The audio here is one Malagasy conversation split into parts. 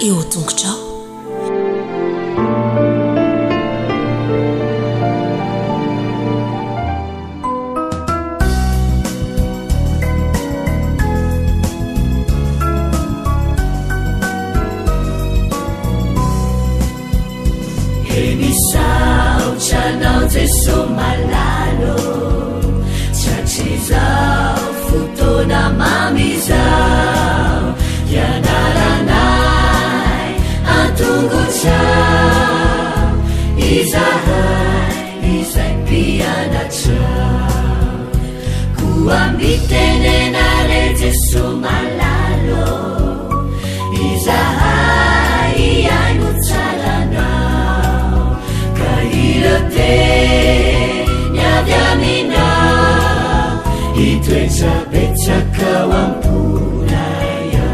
eo tongotrao. Chanao Jesu malalo chachizao futona mamizao yanaranai atungu chao izai piana chao kuambitenenare Jesu malalo izai ainuchalana Irote nyavyamina itwecha bechaka wampunaya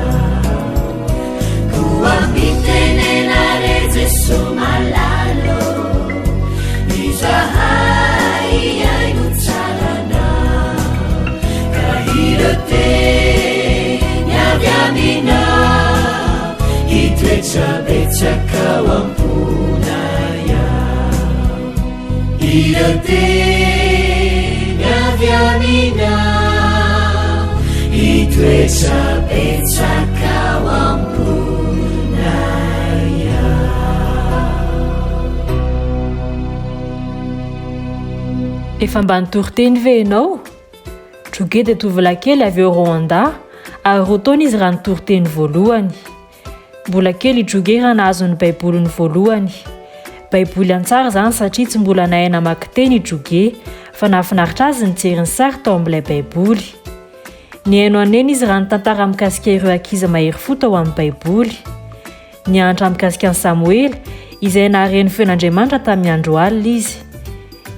kuambitenenare Jesu malalo izahai ainuchalana kairote nyavyamina itwecha bechaka wampunaya Irote nyavyamina itwecha betsaka wampunaya. Efa mba nitoroteny ve ianao? Droge dia tovolahy kely avy ao Rwanda ary roa taona izy raha nitoroteny voalohany. Mbola kely Droge raha nahazo ny baiboliny voalohany. Baiboly an-tsara zany satria tsy mbola nahay namaky teny Droge fa nahafinaritra azy nijery ny sary tao amin'ilay baiboly. Nihaino aneny izy raha nitantara mikasika ireo ankizy mahery fo tao amin'ny baiboly. Nianatra mikasika an'i Samuel izay nahareny feon'Andriamanitra tamin'ny andro alina izy.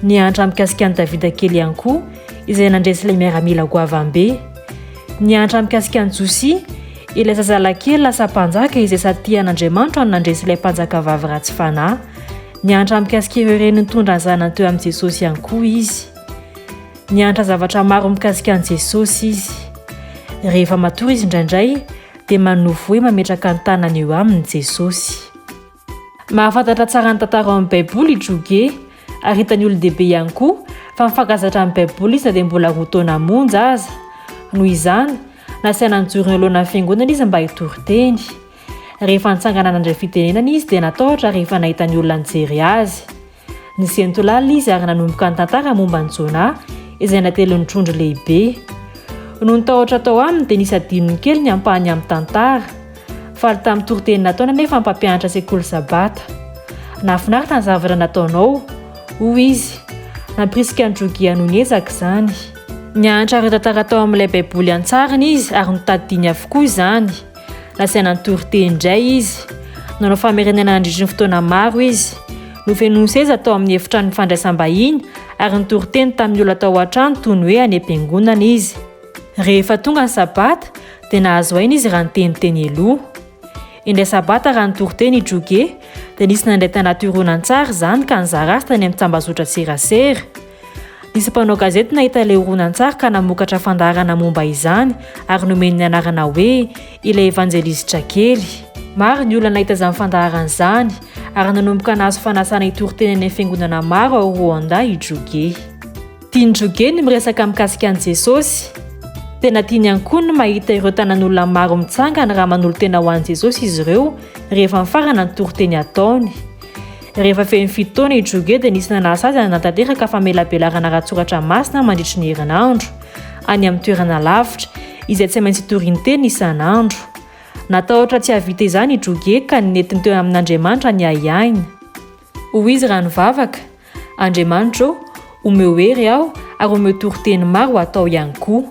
Nianatra mikasika an'i Davida kely ihany koa izay nandresy ilay miaramila goavam-be. Nianatra mikasika an'i Josia ilay zazalahy lasa mpanjaka izay sady tian'Andriamanitra no nandresy ilay mpanjaka vavy ratsy fanahy. Nianatra mikasika ireo reny nitondra ny zanany teo amin'i Jesosy ihany koa izy. Nianatra zavatra maro mikasika an'i Jesosy izy. Rehefa matory izy indraindray dia manofo hoe mametraka ny tanany eo aminy Jesosy. Mahafantatra tsara ny tantara ao amin'ny baiboly Droge ary hitany olon-dehibe ihany koa fa mifankazatra amin'ny baiboly izy dia mbola roa taona monja aza. Noho izany nasaina nijoro ny alohan'ny fiangonana izy mba hitory-teny. Rehefa nitsangana nandray fitenenana izy dia natahotra rehefa nahita ny olona nijery azy. Nisy ntolala izy ary nanomboka ny tantara momba ny Jona izay natelo ny trondro lehibe. Noho nitahotra tao aminy dia nisy adinony kely ny ampahany amin'ny tantara. Faly tamin'ny toriteny nataona nefa mpampianatra Sekoly Sabata. Nahafinaritra ny zavatra nataonao, hoy izy. Nampirisika ny Droge hanony ezaka izany. Nianatra ireo tantara tao amin'ilay baiboly an-tsarany izy ary nitady avokoa izany. Nasaina nitoroteny indray izy. Nanao famerenana nandritra ny fotoana maro izy. Nofenoiny seza tao amin'ny efitrano fandraisam-bahiny ary nitoroteny tamin'ny olona tao an-trano toy ny hoe any am-piangonana izy. Rehefa tonga ny Sabata dia nahazo aina izy raha niteniteny aloha. Indray Sabata raha nitoroteny Droge dia nisy nandray tanaty horonan-tsary izany ka nizara azy tany amin'ny tambazotra serasera. Nisy mpanao gazety nahita ilay horonan-tsary ka namokatra fandaharana momba izany ary nomeny ny anarana hoe ilay evanjelisitra kely. Maro ny olona nahita izany fandaharana izany ary nanomboka nahazo fanasana hitoroteny any fiangonana maro ao Rwanda i Droge. Tiany Droge ny miresaka mikasika an'i Jesosy. Tena tiany ihany koa ny mahita ireo tanan'olona maro mitsangana raha manolo tena ho an'i Jesosy izy ireo rehefa mifarana nitoroteny ataony. Rehefa feno 7 taona i Droge dia nisy nanasa azy natanteraka famelabelarana ratsoratra masina mandritry ny herinandro any amin'ny toerana lavitra izay tsy maintsy hitoriany teny isan'andro. Natahotra tsy havita izany i Droge ka nentin teo amin'Andriamanitra ny ahiahiny. Hoy izy raha nivavaka, Andriamanitra omeo hery aho ary omeo toroteny maro atao ihany koa.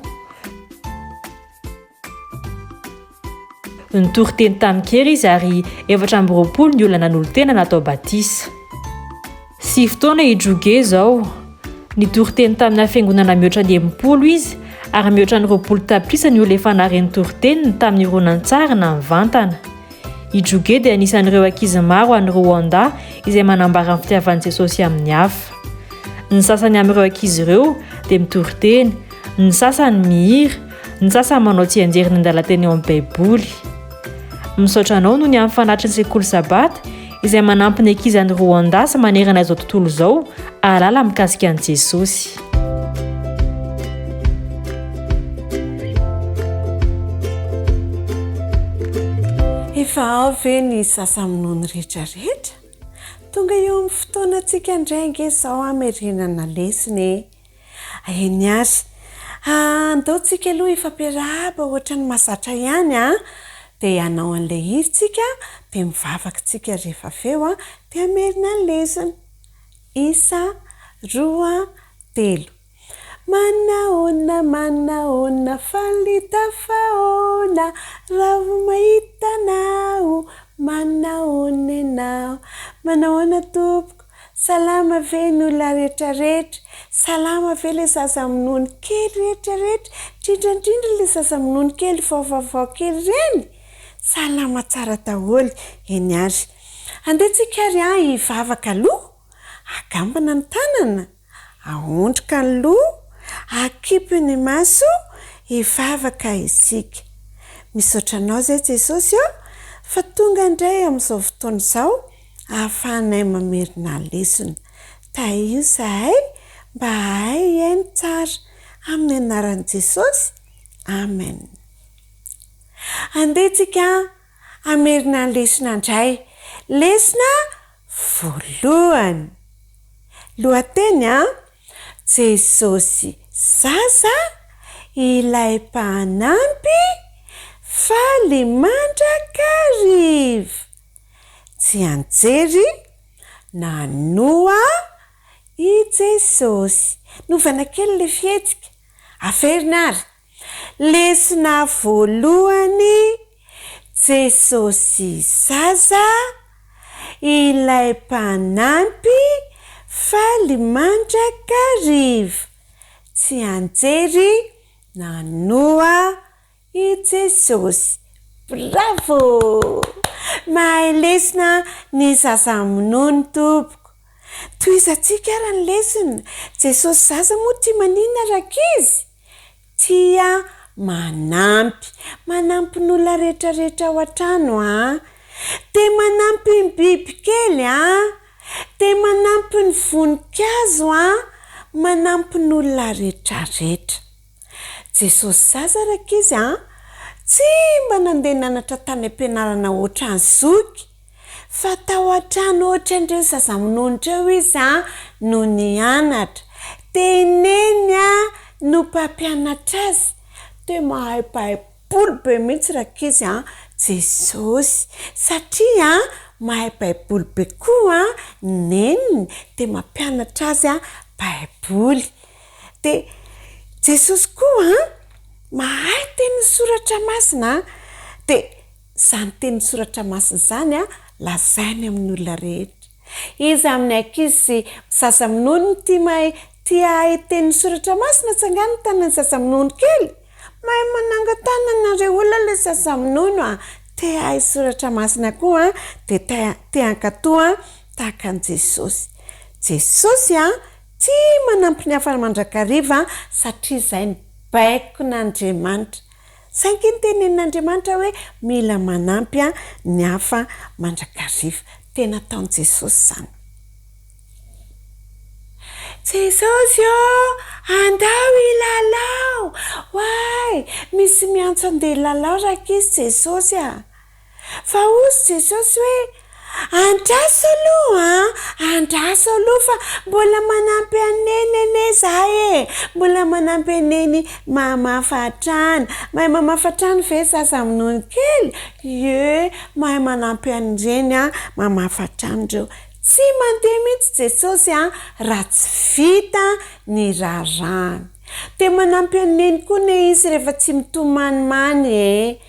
Nitoroteny tamin-kery izy ary 420 ny olona nanolo tena natao batisa. 7 taona i Droge zao. Nitoroteny tamin'ny fiangonana mihoatra ny 80 izy ary mihoatra ny 20 tapitrisa ny olona efa nareny toroteny tamin'ny horonan-tsary na mivantana. I Droge dia anisan'ireo ankizy maro any Rwanda izay manambara ny fitiavan'i Jesosy amin'ny hafa. Ny sasany amin'ireo ankizy ireo dia mitoroteny, ny sasany mihira, ny sasany manao tsianjery ny andalan-teny ao amin'ny baiboly. misaotra anao no ny amin'ny fanatry ny sekoly sabata izay manampy ny ankizy any Rwanda sy manerana izao tontolo izao ahalala mikasika an'i Jesosy. Efa avy ny sasaminony rehetrarehetra tonga eo amin'ny fotoanantsika indray izao amerianana lesiny eny ary andaotsika aloha ifampiarahaba ohatra ny masatra ihany dia hanao an'ilay hiritsika dia mivavakatsika rehefa feo dia amerina ny lesiny 1 2 3 Manaona falitafaona raha mahitanao manaona enao manaona tompoko salama ve ny olona rehetrarehetra salama ve le sasaminony kely rehetrarehetra indrindra le sasaminony kely vaovao kely reny salama tsara daholo eny ary andetsika ary hivavaka aloha agambana ny tanana ahondroka ny loha akipy ny maso hivavaka isika misaotra anao zay Jesosy fa tonga indray amin'izao fotoana izao ahafahanay mamerina lesona taio zahay mba hay hainy tsara amin'ny anaran'i Jesosy amen. Andetsika amerina lesona indray lesona voalohany lohateny Jesosy zaza ilay mpanampy faly mandrakariva tsy anjery nanoa i Jesosy novana kely le fihetsika averina ary lesona voalohany Jesosy zaza ilay mpanampy faly mandrakariva tsy anjery nanoa i Jesosy. Bravo! Mahay lesona ny sasaminony tompoko toizatsika ara ny lesona Jesosy zaza moa tia maninona rakizy tia manampy ny olona rehetrarehetra ao an-trano dia manampy ny biby kely dia manampy ny voninkazo manampy ny olona rehetrarehetra. Jesosy zaza rakizy tsy mba nandeha nanatra tany am-pianarana ohatra ny zoky fa tao an-trano ohatra indreo sasaminony ireo izy no nianatra dia neny no mpampianatra azy dia mahay baiboly be mihitsy rakizy Jesosy satria mahay baiboly be koa neniny dia mampianatra azy baiboly dia Jesosy koa mahay teny soratra masina dia izany teny soratra masina izany lazainy amin'ny olona rehetra izy amin'ny ankizy sasaminony tia hay teny soratra masina tsangany tanany sasaminony kely mahay manangan-tanana olona le sasaminony tia hay soratra masina koa dia tia ankatoa tahaka an'i Jesosy. Jesosy tia manampy ny hafa mandrakariva satria izay ny baikon'Andriamanitra saingy ny tenenin'Andriamanitra hoe mila manampy ny hafa mandrakariva tena ataon'i Jesosy izany. Jesosy andao ilalao way misy miantso andeha ilalao rakizy Jesosy fa ozy Jesosy hoe andraso aloha fa mbola manampy aneny zahay mbola manampy aneny mamafatrana mahay mamafatrana ve sasaminony kely mahay manampy an'ireny mamafatrana ireo tsy mandeha mihitsy Jesosy raha tsy vita ny rarahany dia manampy aneny koa ne izy rehefa tsy mitomanimany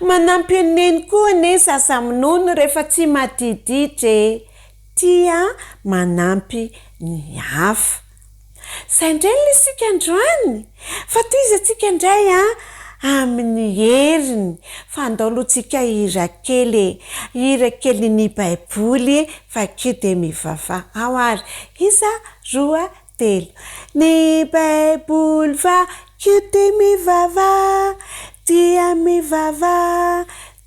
manampy aneny koa ne sasaminony rehefa tsy madiditra tia manampy ny hafa izay indray isika androany fa toy izy atsika indray amin'ny heriny fa andao alohantsika hira kely ny baiboly fa kio dia mivava ao ary 1 2 3 ny baiboly va kio dia mivava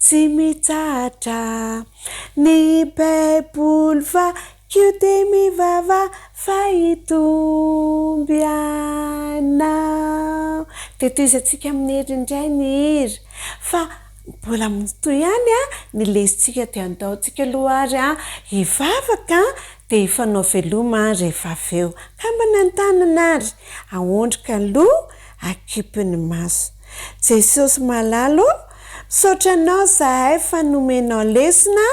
tsy mitsatra ny baiboly fa kio de mivava fa hitomby anao de toizatsika amin'ny hery indray ny iry fa mbola mitoy ihany ny lesitsika de andaontsika lohary hivavaka de hifanao veloma rehefa aveo ka mba nantanana ary aondrika loha akipiny maso Jesosy malalo misaotranao zahay fa nomenao lesona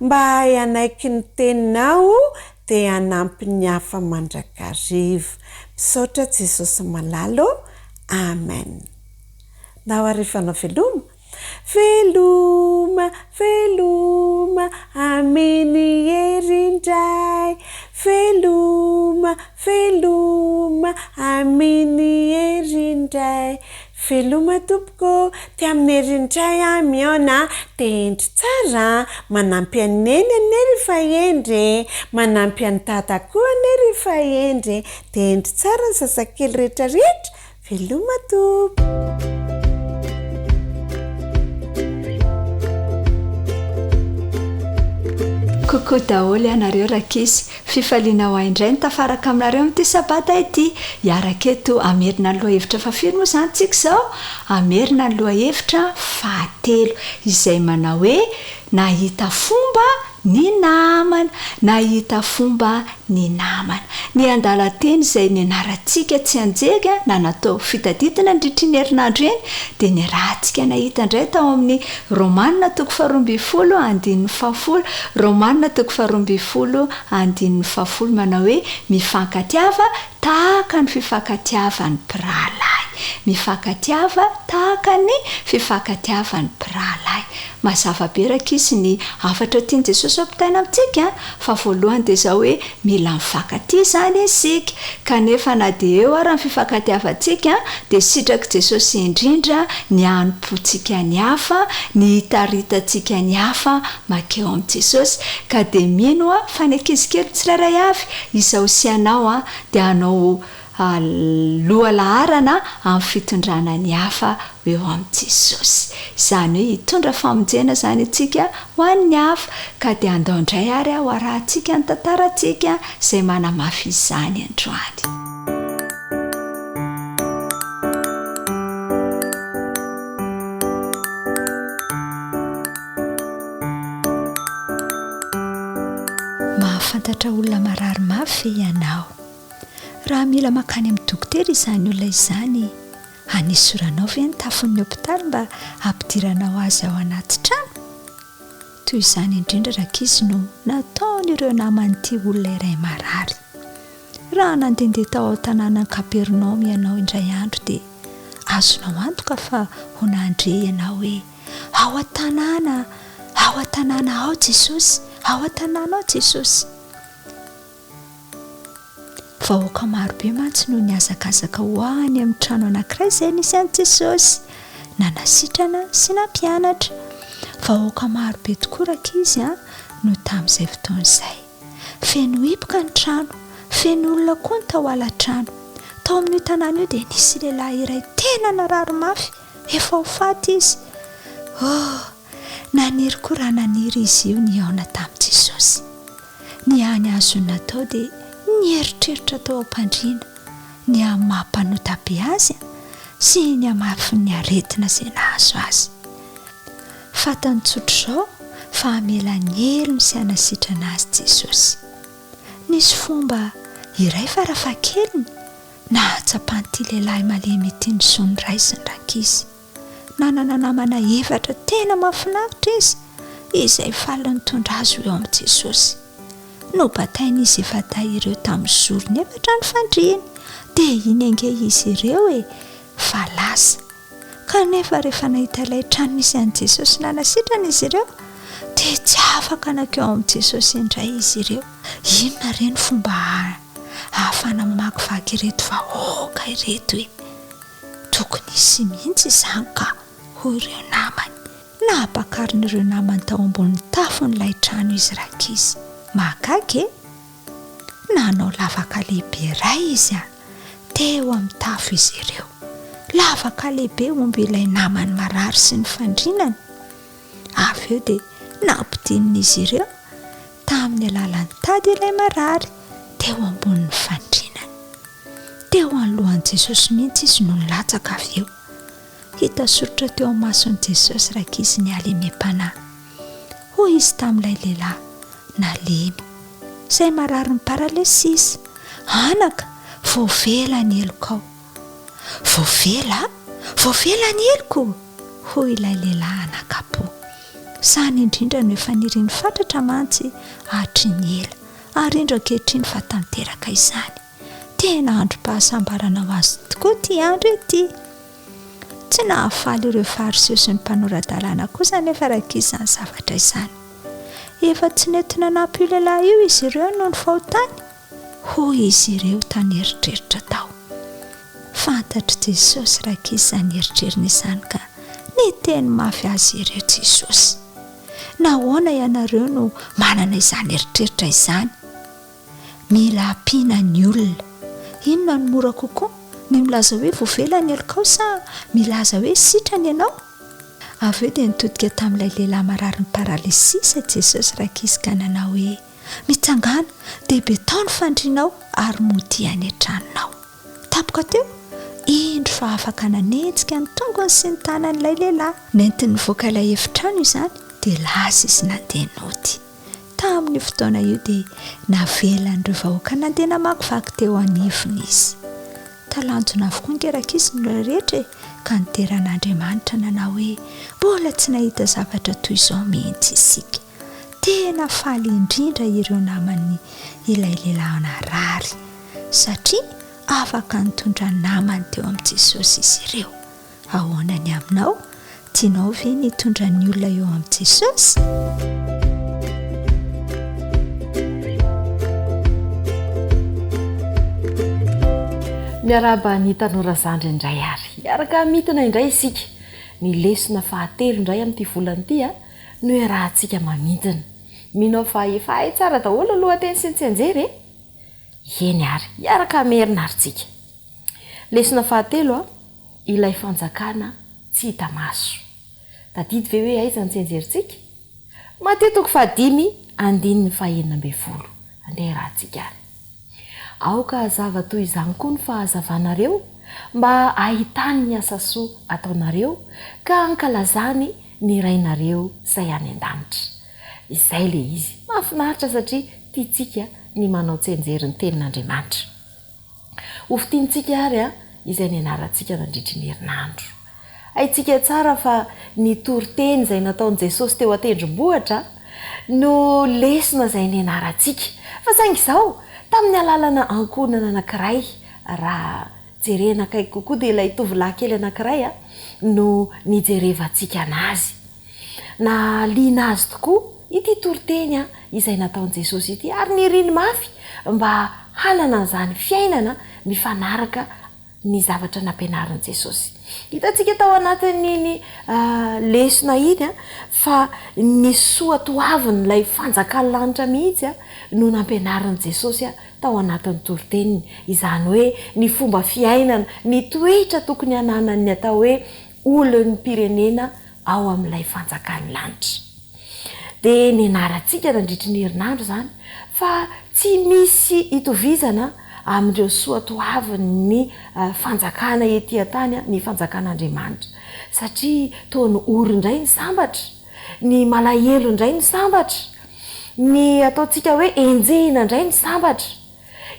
mba hanaiky ny teninao de hanampy ny hafa mandrakarivo misaotra Jesosy malalo amen nao arifanao veloma veloma veloma aminy herindray veloma veloma aminy herindray veloma tompoko ty amin'ny herindray miona de endry tsara manampy aneny ane rehefa endry manampy any tata koa ane rehefa endry de endry tsara ny zazakely rehetra rehetra veloma tompo Coucou daholo ianareo rakisy fifaliana ho indray ny tafaraka aminareo amin'ity sabata ity iaraketo amerina ny lohahevitra fahafiry moa zany tsika zao amerina ny lohahevitra fahatelo izay manao hoe nahita fomba ny namana nahita fomba ny namana ny andalateny izay ny anarantsika tsy anjega na natao fitadidina ndritry ny herinandro eny de ny rahantsika nahita indray tao amin'ny romanina toko 12 andininy 10 romanina toko 12 andininy 10 manao hoe mifankatiava tahaka ny fifankatiavan'ny mpirahalahy mifankatiava tahaka ny fifankatiavan'ny mpirahalahy mazava be rakisy ny afatra tiany Jesosy ampitaina amintsika fa voalohany de zao hoe mila mifankatia zany isika kanefa na de eo ary ny fifankatiavantsika de sitraky Jesosy indrindra ny anompotsika ny hafa ny hitaritatsika ny hafa makeo amin'ny Jesosy ka de mino fa ny ankizikely tsirairay avy izao sianao de anao loha laharana amin'ny fitondrana ny hafa eo amin'ny Jesosy zany hoe hitondra famonjena zany atsika ho an'ny hafa ka de andao indray ary ho arahantsika ny tantarantsika izay manamafy izany androany mahafantatra olona marary mafy ianao raha mila makany amin'ny dokotera izany olona izany anisoranao ve ny tafon'ny hôpitaly mba ampidiranao azy ao anaty trano toy izany indrindra rak'izy no nataon'ireo naman'ity olona iray marary raha nandehandeha tao ao tanàna Kapernaum ianao indray andro dia azonao antoka fa ho nandre ianao hoe ao an-tanàna ao Jesosy ao an-tanàna ao Jesosy vahoaka marobe mantsy no niazakazaka ho any amin'ny trano anankiray izay nisy an'i Jesosy na nasitrana sy nampianatra vahoaka marobe tokoa rak'izy no tamin'izay fotoana izay feno hipoka ny trano feno olona koa ny tao ala-trano tao amin'ny tanàna io dia nisy lehilahy iray tena narary mafy efa ho faty izy naniry koa raha naniry izy io ny aona tamin'i Jesosy ny any azony natao dia ny eritreritra tao am-pandriana ny amahampanota be azy sy ny amafy ny aretina izay nahazo azy fatany tsotro izao fa hamela ny helony sy hanasitrana azy Jesosy nisy fomba iray farafahakeliny na hatsapan'ity lehilahy malemy ity ny soniraisiny rak'izy nanana namana efatra tena mahafinaritra izy izay faly nitondra azy eo amin'ny Jesosy no batainy izy efa ireo tamin'ny zorony efatra ny fandriany dia iny ange izy ireo fa lasa kanefa rehefa nahita ilay trano misy an'i Jesosy nanasitrana izy ireo dia tsy afaka nakeo amin'ny Jesosy indray izy ireo inona reny fomba ahafana mamakivaky ireto vahoaka ireto tokony isy mihitsy izany ka ho ireo namany nahapakariny namany tao ambony tafon'ilay trano izy rak'izy mahagaga nanao lavaka lehibe iray izy teo amin'ny tafo izy ireo lavaka lehibe omby ilay namany marary sy ny fandrinany avy eo dia nampidin'izy ireo tamin'ny alalan'ny tady ilay marary teo ambonin'ny fandrinany. Teo anolohan'i Jesosy mihitsy izy no nilatsaka avy eo. Hita soritra teo amin'ny mason'i Jesosy raika izy ny alemem-panahy. Hoy izy tamin'ilay lehilahy nalemy izay marary ny paralesisy, anaka voavela ny elokao. Voavela ny eloko, hoy ilay lehilahy anakapo. Sany indrindra no efa niriny fatratra mantsy hatry ny ela, ary indro ankehitriny fa tanteraka izany. Tena androm-pahasambarana ho azy tokoa ity andro ity. Tsy nahafaly ireo fariseo sy ny mpanoradalàna kosa nefa raika izany zavatra izany. Efa tsy nentina nampy io lehilahy io izy ireo noho ny fahotany, hoy izy ireo tany eritreritra tao. Fantatry Jesosy raika izany eritrerina izany ka niteny mafy azy ireo Jesosy. Nahoana ianareo no manana izany eritreritra izany? Mila ampiana ny olona. Inona no mora kokoa? Ny milaza hoe voavela ny elokao sa milaza hoe sitrany ianao? Avy eo dia nitodika tamin'ilay lehilahy marary ny paralesisy Jesosy raika izy ka nanao hoe mitsangana dia betao ny fandrinao ary mody any an-tranonao. Tapoka teo indro fa afaka nanenjika ny tongony sy ny tanan'ilay lehilahy. Nentin'ny voaka ilay efitrano izany dia lasa izy nandeha nody. Tamin'ny fotoana io dia navelan'ireo vahoaka nandeha namakivaky teo anivony izy. Talanjona avokoa ngeraka izy ny rehetra ka niteran'Andriamanitra nanao hoe mbola tsy nahita zavatra toy izao mihitsy isika. Tena faly indrindra ireo namany ilay lehilahy narary satria afaka nitondra namany teo amin'i Jesosy izy ireo. Ahoana ny aminao? Tianao ve nitondra ny olona eo amin'i Jesosy? Miaraba ny tanora zandry indray ary. Araka mitana indray isika. Ny lesona fahatelo indray amin'ity volana ity no iarahantsika mamintana. Minao fa efa hay tsara daholo lohateny sy ny tsenjery e? Eny ary, iaraka merina aritsika. Lesona fahatelo ilay fanjakana tsy hita maso. Tadidy ve hoe aiza ny tsenjerintsika? Matetika fa 5:20. Andeha rahantsika ary. Aoka hazava toy izany koa ny fahazavanareo mba ahitany ny asa soa ataonareo ka ankalazany ny rainareo izay any an-danitra. Izay le izy. Mahafinaritra satria tiantsika ny manao tsenjery ny tenin'Andriamanitra. Ofitiantsika ary izay ny anarantsika nandritry ny herinandro. Haintsika tsara fa ny toriteny izay nataon'i Jesosy teo an-tendrombohitra no lesona izay ny anarantsika. Fa saingy izao tamin'ny alalana ankonana anankiray, raha jerena kaiky kokoa dia ilay tovolahy kely anankiray no nijerevantsika anazy. Na liana azy tokoa ity toriteny izay nataon'i Jesosy ity ary niriny mafy mba hanana an'izany fiainana mifanaraka ny zavatra nampianarin'i Jesosy. Hitantsika tao anatin'ny lesona iny fa ny soatoaviny ilay fanjakany lanitra mihitsy no nampianarin'i Jesosy tao anatin'ny toriteniny. Izany hoe ny fomba fiainana, ny toetra tokony hananany atao hoe olon'ny pirenena ao amin'ilay fanjakany lanitra. Dia ny anarantsika nandritry ny herinandro izany fa tsy misy itovizana amin'ireo soatoaviny ny fanjakana ety antany, ny fanjakan'Andriamanitra. Satria toa ny oro indray ny sambatra, ny malahelo indray ny sambatra, ny ataontsika hoe enjehina indray ny sambatra.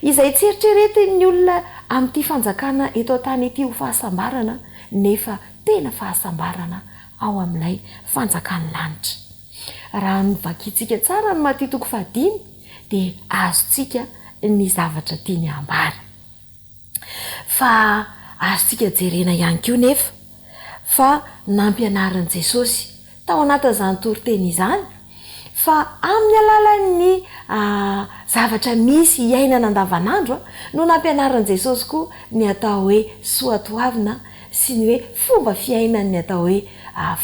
Izay tsy eritreretin'ny olona amin'ity fanjakana eto antany ity ho fahasambarana, nefa tena fahasambarana ao amin'ilay fanjakany lanitra. Raha nivakiantsika tsara ny Maty 5 dia azontsika ny zavatra tiany ambara. Fa azontsika jerena ihany koa nefa fa nampianarin'i Jesosy tao anatin'izany toriteny izany fa amin'ny alalan'ny zavatra misy iainana andavanandro no nampianarin'i Jesosy koa ny atao hoe soatoavina sy ny hoe fomba fiainana ny atao hoe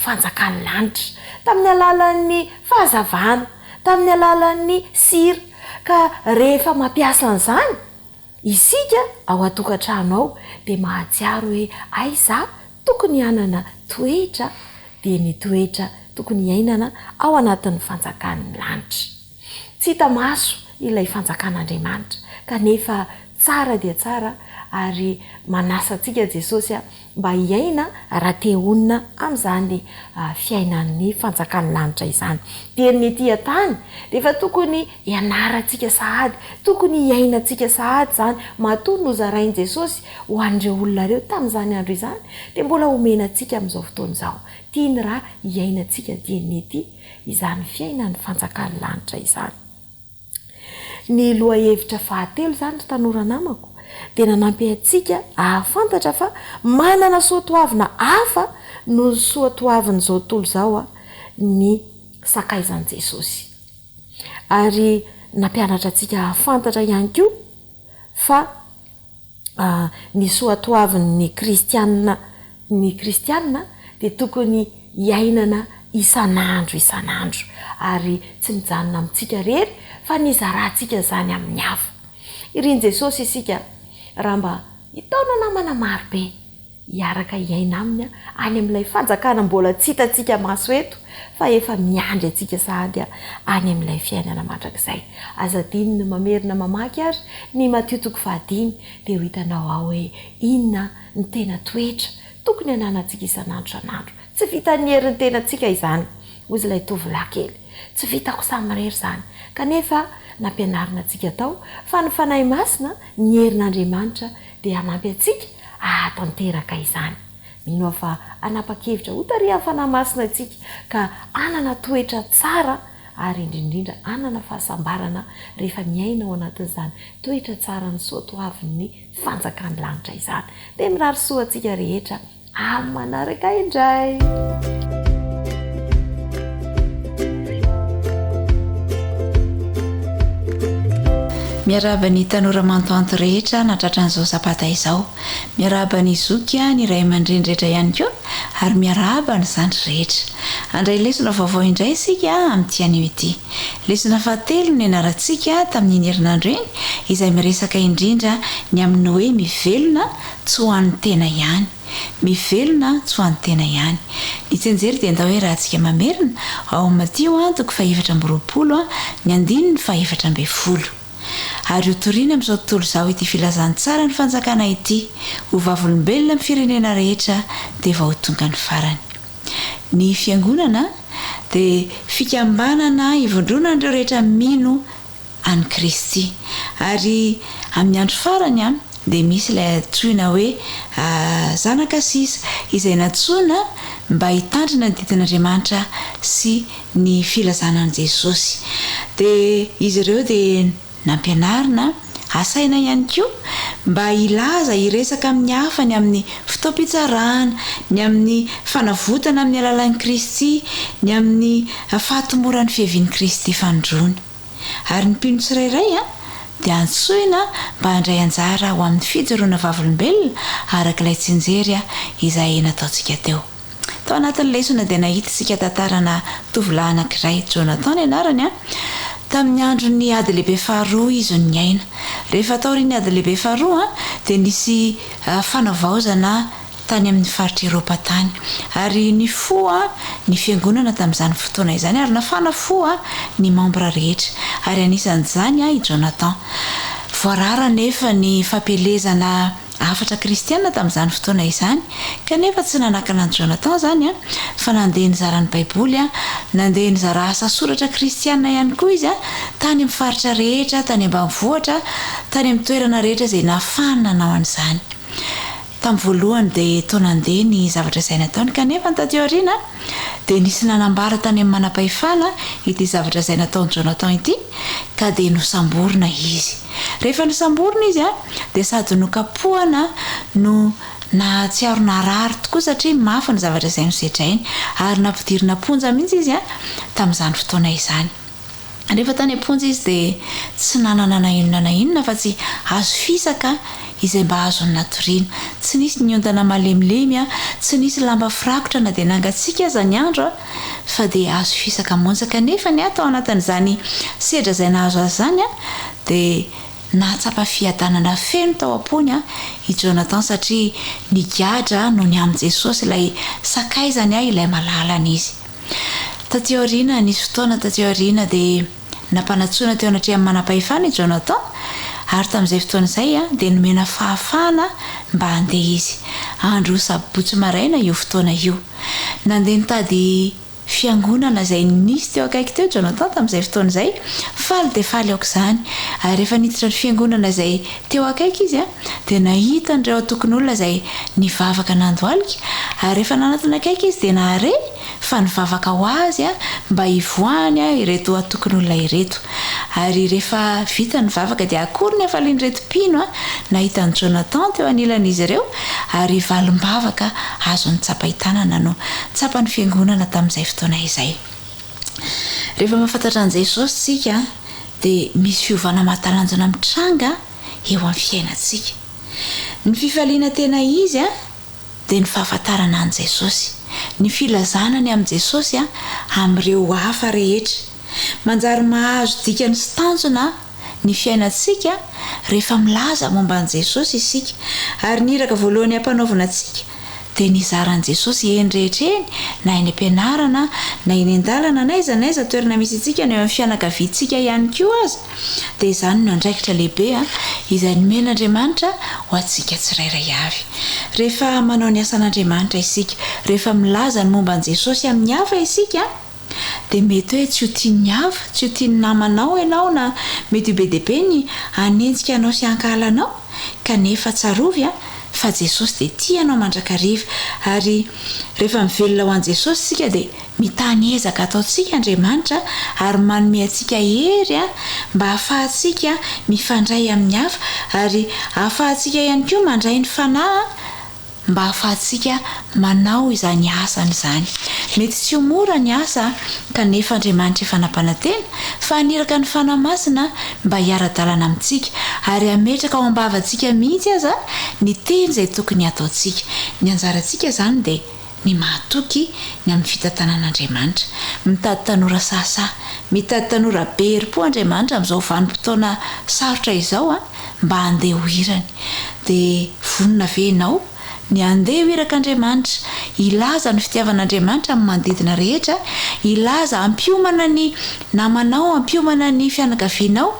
fanjakany lanitra tamin'ny alalan'ny fahazavana, tamin'ny alalan'ny sira. Ka rehefa mampiasa an'izany isika ao an-tokantrano ao dia mahatsiaro hoe aiza tokony hanana toetra dia ny toetra tokony iainana ao anatin'ny fanjakan'ny lanitra. Tsy hita maso ilay fanjakan'Andriamanitra kanefa tsara dia tsara ary manasa antsika Jesosy mba hiaina raha te honina amin'izany fiainan'ny fanjakan'ny lanitra izany. Dia ny ety an-tany dia efa tokony hianarantsika sahady, tokony hiainantsika sahady zany matoa nozarain'i Jesosy ho an'ireo olona ireo tamin'izany andro izany dia mbola omenantsika amin'izao fotoana izao. Tiany raha hiainantsika dia ny ety izany fiainan'ny fanjakan'ny lanitra izany. Ny lohahevitra fahatelo zany ry tanora namako dia nanampy antsika ahafantatra fa manana soatoavina hafa no soatoavin'izao tontolo izao ny sakaizan'i Jesosy. Ary nampianatra antsika ahafantatra ihany koa fa ny soatoavin'ny kristianina dia tokony hiainana isan'andro ary tsy mijanona amintsika rery fa nizarantsika zany amin'ny hafa. Ireny Jesosy isika raha mba hitaona namana maro be hiaraka hiaina aminy any amin'ilay fanjakana mbola tsy hitantsika maso eto fa efa miandry antsika sahady any amin'ilay fiainana mandrakizay. Azadiny ny mamerina mamaky ary ny Mateo 5 dia ho hitanao ao hoe inona ny tena toetra tokony ananantsika isan'andro. Tsy vita ny herin'ny tenantsika izany hoy ilay tovolahy kely. Tsy vitako samirery izany kanefa nampianarina antsika tao fa ny fanahy masina ny herin'Andriamanitra dia hanampy antsika ahatanteraka izany. Mino fa anapa-kevitra ho tarihan'ny fanahy masina antsika ka anana toetra tsara ary indrindra anana fahasambarana rehefa miaina ao anatin'izany toetra tsara ny soatoavin'ny fanjakan'ny lanitra izany. Dia mirary soa antsika rehetra amin'ny manaraka indray. Miaraba ny tanora mantoanto rehetra natratra an'izao sabata izao. Miaraba ny zoky ny ray aman-dreny rehetra ihany koa ary miaraba ny zandry rehetra. Andray lesona vaovao indray isika amin'ity anio ity. Lesona fahatelo ny anarantsika tamin'ny herinandro eny izay miresaka indrindra ny amin'ny hoe mivelona tsy ho an'ny tena ihany. Mivelona tsy ho an'ny tena ihany. Ny tsenjery dia ndao hoe raha antsika mamerina ao Mateo 4:20 ny andininy 4:10. Ary ho toriana amin'izao tontolo izao ity filazany tsara ny fanjakana ity ho vavolombelona amin'ny firenena rehetra dia vao tonga ny farany. Ny fiangonana dia fikambanana ivondrona ireo rehetra mino an'i Kristy. Ary amin'ny andro farany dia misy ilay antsoina hoe zanaka sisa izay natsoina mba hitandrina ny didin'Andriamanitra sy ny filazanan'i Jesosy. Dia izy ireo dia nampianarina asaina ihany koa mba ilaza iresaka amin'ny hafa ny amin'ny fotoam-pitsarana, ny amin'ny fanavotana amin'ny alalan'i Kristy, ny amin'ny fahatomoran'ny fiavian'i Kristy fandroana. Ary ny mpino tsirairay dia antsoina mba handray anjara ho amin'ny fijoroana vavolombelona araka ilay tsinjery izay nataontsika teo. Tao anatin'ny lesona dia nahita isika tantarana tovolahy anankiray, Jonathan ny anarany tamin'ny andro ny ady lehibe faharoa izy ny aina. Rehefa taorian'ny ady lehibe faharoa dia nisy fanavaozana tany amin'ny faritra Eropa tany. Ary ny foa ny fiangonana tamin'izany fotoana izany ary nafana foa ny membra rehetra. Ary anisan'izany i Jonathan. Voarara nefa ny fampelezana afatra kristiana tamin'izany fotoana izany kanefa tsy nanakana ny Jonathan zany fa nandeha nizara ny baiboly nandeha nizara asa soratra kristiana ihany koa izy tany amin'ny faritra rehetra, tany ambanivohitra, tany amin'ny toerana rehetra izay nafana nanao an'izany. Tamin'ny voalohany dia toa nandeha ny zavatra izay nataony kanefa ny taty aoriana dia nisy nanambara tany amin'ny manam-pahefana ity zavatra izay nataon'i Jonathan ity ka dia nosamborina izy. Rehefa nosamborina izy dia sady nokapohana no nahatsiaro narary tokoa satria mafy ny zavatra izay nosetrainy ary nampidirina ponja mihitsy izy tamin'izany fotoana izany. Rehefa tany amponja izy dia tsy nanana na inona fa tsy azo fisaka izay mba azo ny natoriana. Tsy nisy ny ondana malemilemy tsy nisy lamba firakotra na dia nangatsiaka aza ny andro fa dia azo fisaka monjaka nefa ny atao anatin'izany sedra izay nahazo azy zany dia nahatsapa fiadanana feno tao am-pony i Jonathan satria ny gadra no ny amin'i Jesosy ilay sakaizany ilay malalana izy. tateoriana nisy fotoana tateoriana dia nampanatsoana teo anatrea amin'ny manam-pahefana i Jonathan ary tamin'izay fotoana izay dia nomena fahafahana mba handeha izy andro sabotsy maraina io fotoana io nandeha nitady fiangonana izay nisy teo akaiky teo Jonathan tamin'izay fotoana izay faly dia faly aoka izany ary rehefa niditra ny fiangonana izay teo akaiky izy dia nahita nireo tokony olona izay nivavaka nandohalika ary rehefa nanatona akaiky izy dia nahare fa nivavaka ho azy mba hivoany ireto atokony olona ireto ary rehefa vita nivavaka dia akory ny afalian'ireto mpino nahita ny Jonathan teo anilan'izy ireo ary valim-bavaka azo ny tsapaitanana no tsapany fiangonana tamin'izay fotoana izay rehefa mahafantatra an'izay Jesosy tsika dia misy fiovana mahatalanjona mitranga eo amin'ny fiainantsika ny fifaliana tena izy dia ny fahafantarana an' Jesosy ny filazanany amin'i Jesosy amin'ireo hafa rehetra manjary mahazo dikany sy tanjona ny fiainantsika rehefa milaza momba an' Jesosy isika ary ny iraka voalohany hampanaovana antsika dia nizaran'i Jesosy eny rehetra eny na eny am-pianarana na eny an-dalana n'aiza n'aiza toerana misy itsika ny eo amin'ny fianakaviantsika ihany koa azy dia izany no andraikitra lehibe izay nomen'Andriamanitra ho antsika tsirairay avy rehefa manao ny asan'Andriamanitra isika rehefa milaza ny momba an' Jesosy amin'ny hafa isika dia mety hoe tsy ho tiany hafa tsy ho tiany namanao ianao na mety ho be dehibe ny hanenjika anao sy hankahalanao kanefa tsarovy fa Jesosy dia tianao mandrakariva ary rehefa mivelona ho an' Jesosy sika dia mitany ezaka ataontsika Andriamanitra ary manome antsika hery mba hahafahantsika mifandray amin'ny hafa ary hahafahantsika ihany koa mandray ny fanahy mba hahafahantsika manao izany asany izany mety tsy ho mora ny asa kanefa Andriamanitra efa nampanantena fa haniraka ny fanahy masina mba hiara-dalana amintsika ary hametraka ao am-bavantsika mihitsy aza ny teny izay tokony ataontsika ny anjarantsika izany dia ny mahatoky ny amin'ny fitantanan'Andriamanitra mitady tanora sasa mitady tanora bery-po Andriamanitra amin'izao vanim-potoana sarotra izao mba handeha ho hirany dia vonona venao ny andeha ho irak'Andriamanitra ilaza ny fitiavan'Andriamanitra amin'ny manodidina rehetra ilaza ampiomana ny namanao ampiomana ny fianakavianao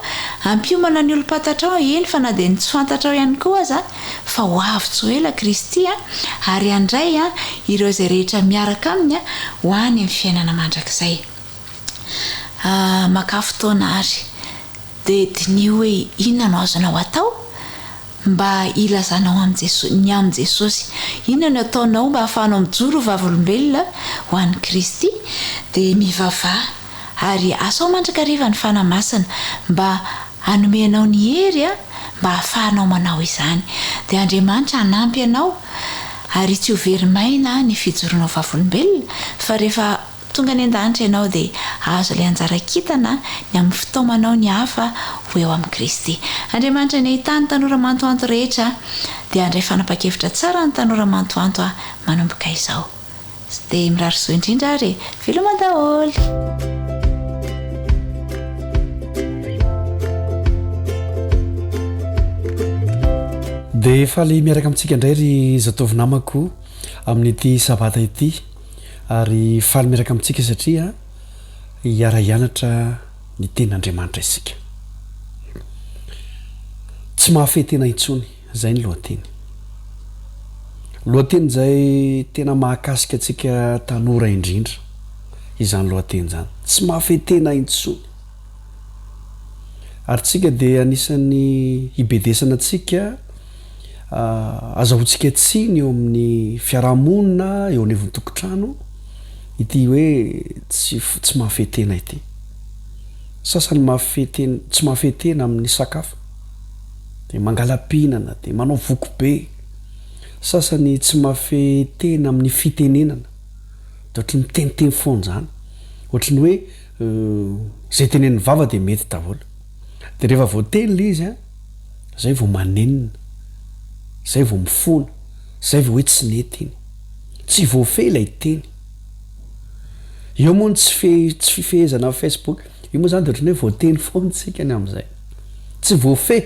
ampiomana ny olo-pantatrao eny fa na dia ny tsy fantatrao ihany koa aza fa ho avy tsy ho ela Kristy ary andray ireo izay rehetra miaraka aminy ho any amin'ny fiainana mandrakizay maka fotoana ary dia diny hoe inona no azonao atao mba ilazanao amin'ny Jesosy inona no ataonao mba hahafahanao mijoro vavolombelona ho an'i Kristy dia mivavaha ary asao mandrakariva ny fanahy masina mba hanomenao ny hery mba hahafahanao manao izany dia Andriamanitra hanampy ianao ary tsy ho verimaina ny fijoroanao vavolombelona fa rehefa tonga ny an-danitra ianao dia azo ilay anjara kitana ny amin'ny fitaumanao ny hafa ho eo amin'ny Kristy Andriamanitra ny ahitany tanora mantoanto rehetra dia andray fanapa-kevitra tsara ny tanora mantoanto manomboka izao dia mirary soa indrindra ary veloma daholo dia faly miaraka amintsika indray ry zatovy namako amin'ity sabata ity ary faly miaraka amintsika satria hiara-hianatra ny ten'Andriamanitra isika tsy mahafehy tena intsony zay ny lohateny zay tena mahakasika atsika tanora indrindra izany lohateny zany tsy mahafehy tena intsony ary tsika dia anisan'ny hibedesana atsika azahoantsika tsiny eo amin'ny fiarahamonina eo anivon'ny tokontrano ity hoe tsy mahafehy tena ity sasany tsy mahafehy tena amin'ny sakafo dia mangala-pihinana dia manao voko be sasany tsy mahafehy tena amin'ny fitenenana dia ohatry ny teniteny foana zany ohatry ny hoe zay tenen'ny vava dia mety daholo dia rehefa voateny le izy zay vao manenina zay vao mifona zay vao hoe tsy nety iny tsy voafehy ilay teny io moa tsy fifehezana amin'ny Facebook io moa zany dia ohatry ny hoe voateny foana tsika ny amin'izay tsy voafehy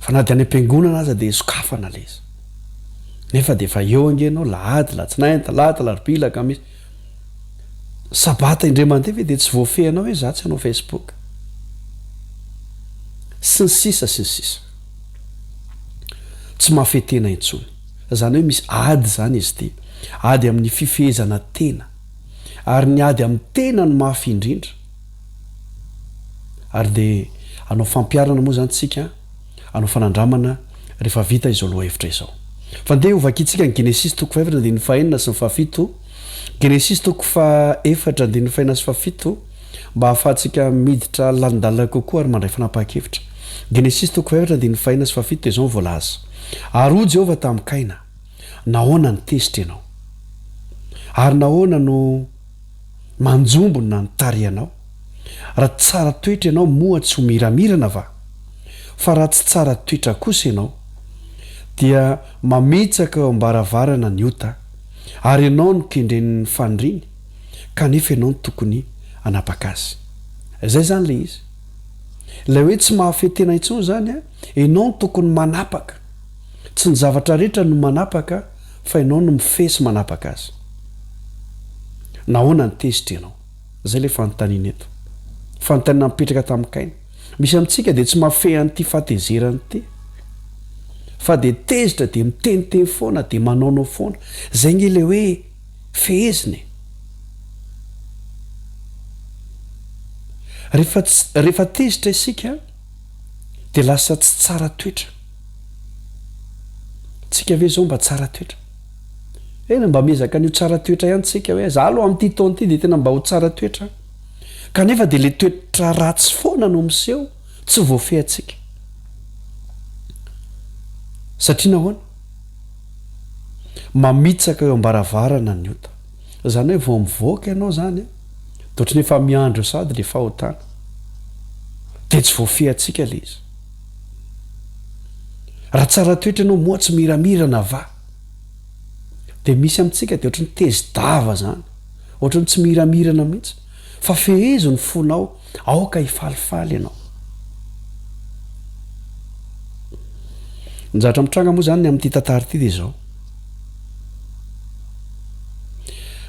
fa na dia any am-piangonana aza dia sokafana le izy nefa dia efa eo angenao lahady latsinainy talata larobia lakamisy sabata indray mandeha ve dia tsy voafehanao hoe za tsy hanao facebook sy ny sisa sy ny sisa tsy mahafetena intsony zany hoe misy ady zany izy ty ady amin'ny fifehezana tena ary ny ady amin'ny tena no mafy indrindra ary dia anao fampiarana moa zany tsika anao fanandramana rehefa vita izao loha hevitra izao fa ndeha ovakitsika ny genesis toko faefatra dia ny fahenina sy ny fafito genesis toko fa efatra dia ny fahenina sy fafito mba hahafahantsika miditra lanindalina kokoa ary mandray fanapa-kevitra genesis toko faefatra dia ny fahenina sy fafito dia izao ny voalaza ary ho jehovah tamin'ny kaina nahoana ny tezitra ianao ary nahoana no manjombona ny tarianao raha tsara toetra ianao moa tsy ho miramirana va fa raha tsy tsara toetra kosa ianao dia mametsaka eo ambaravarana ny ota ary ianao no kendren'ny fandriny kanefa ianao no tokony anapaka azy izay zany le izy ilay hoe tsy mahafetena intsony zany a ianao no tokony manapaka tsy ny zavatra rehetra no manapaka fa ianao no mifesy manapaka azy nahoana ny tezitra ianao zay le fanontaniana eto fanontaniana mipetraka tamin'ny kaina misy amintsika dia tsy mahafehan'ity fahatezerany ity fa dia tezitra dia miteniteny foana dia manaonao foana zay nge le hoe feheziny rehefa tezitra isika dia lasa tsy tsara toetra tsika ve zao mba tsara toetra ena mba miezaka n'io tsara toetra ihany tsika hoe za aloha amin'ity taona ity dia tena mba ho tsara toetra kanefa dia le toetra ratsy foana no miseho tsy voafehantsika satria nahoana mamitsaka eo ambaravarana ny ota zany hoe vao mivoaka ianao zany a da ohatrany efa miandro sady le fahotana dia tsy voafehantsika le izy raha tsara toetra ianao moa tsy miramirana va dia misy amintsika dia ohatrany tezi-dava zany ohatrany tsy miramirana mihitsy fa fehezo ny fonao aoka hifalifaly ianao nizatra mitranga moa zany ny amin'ity tantara ity dia izao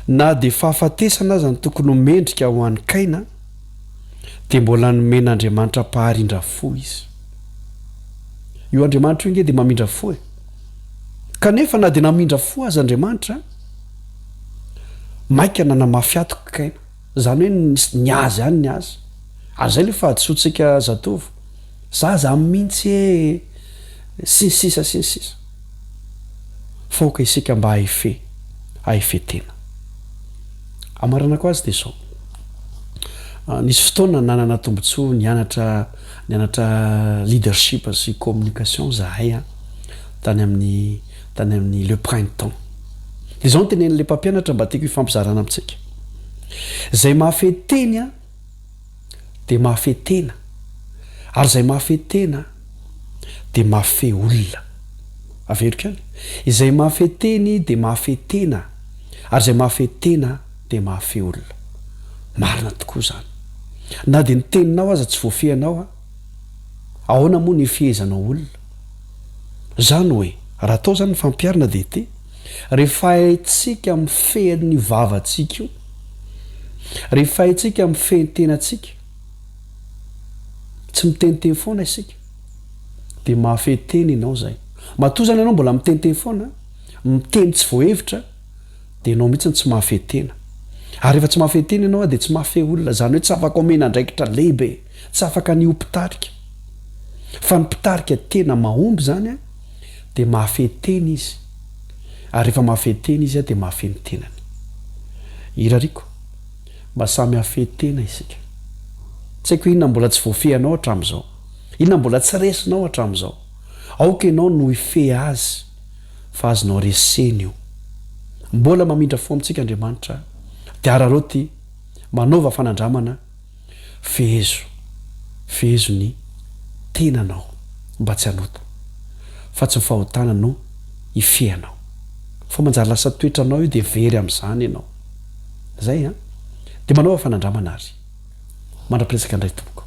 na dia fahafatesana aza ny tokony homendrika ho an'ny kaina dia mbola nomen'andriamanitra paharindra fo izy io andriamanitra io nge dia mamindra fo e kanefa na dia namindra fo azy andriamanitra maika nanamafiatoka kaina zany hoe ny azy any ny azy ary zay le fahadisoantsika zatovy za za mihitsy e sy ny sisa sy ny sisa faoka isika mba hahife tena amarana ko azy dia zao nisy fotoana nanana tombontsoa nianatra leadership sy communication zahay a tany amin'ny le printemps dia zao nytenen'le mpampianatra mba tiako hifampizarana amintsika zay mahafeteny a dia mahafetena ary zay mahafetena dia mahafe olona averika any izay mahafeteny dia mahafetena ary zay mahafetena dia mahafe olona marina tokoa zany na dia ny teninao aza tsy voafehanao a ahoana moa ny fihezanao olona zany hoe raha atao zany ny fampiarina dia ty rehefa haitsika mifehan'ny vavantsika io rehefa haitsika mifehny tenantsika tsy miteniteny foana isika dia mahafeteny ianao zay matoa zany ianao mbola miteniteny foana miteny tsy voahevitra dia ianao mihitsy tsy mahafetena ary rehefa tsy mahafetena ianao dia tsy mahafe olona zany hoe tsy afaka omena andraikitra lehibe tsy afaka ny ompitarika fa ny mpitarika tena mahomby zany a dia mahafetena izy ary rehefa mahafetena izy a dia mahafe ny tenany irariko mba samy hafetena isika tsy haiko inona mbola tsy voafehanao hatramin'izao inona mbola tsy resinao hatramin'izao aoka ianao no hife azy fa azonao reseny io mbola mamindra fo amintsika andriamanitra dia araroty manaova fanandramana fehezo ny tenanao mba tsy hanota fa tsy mifahotana no hifehanao fa manjary lasa toetranao io dia very amin'izany ianao zay a dia manaova fanandramana ary mandra-piresaka indray tompoko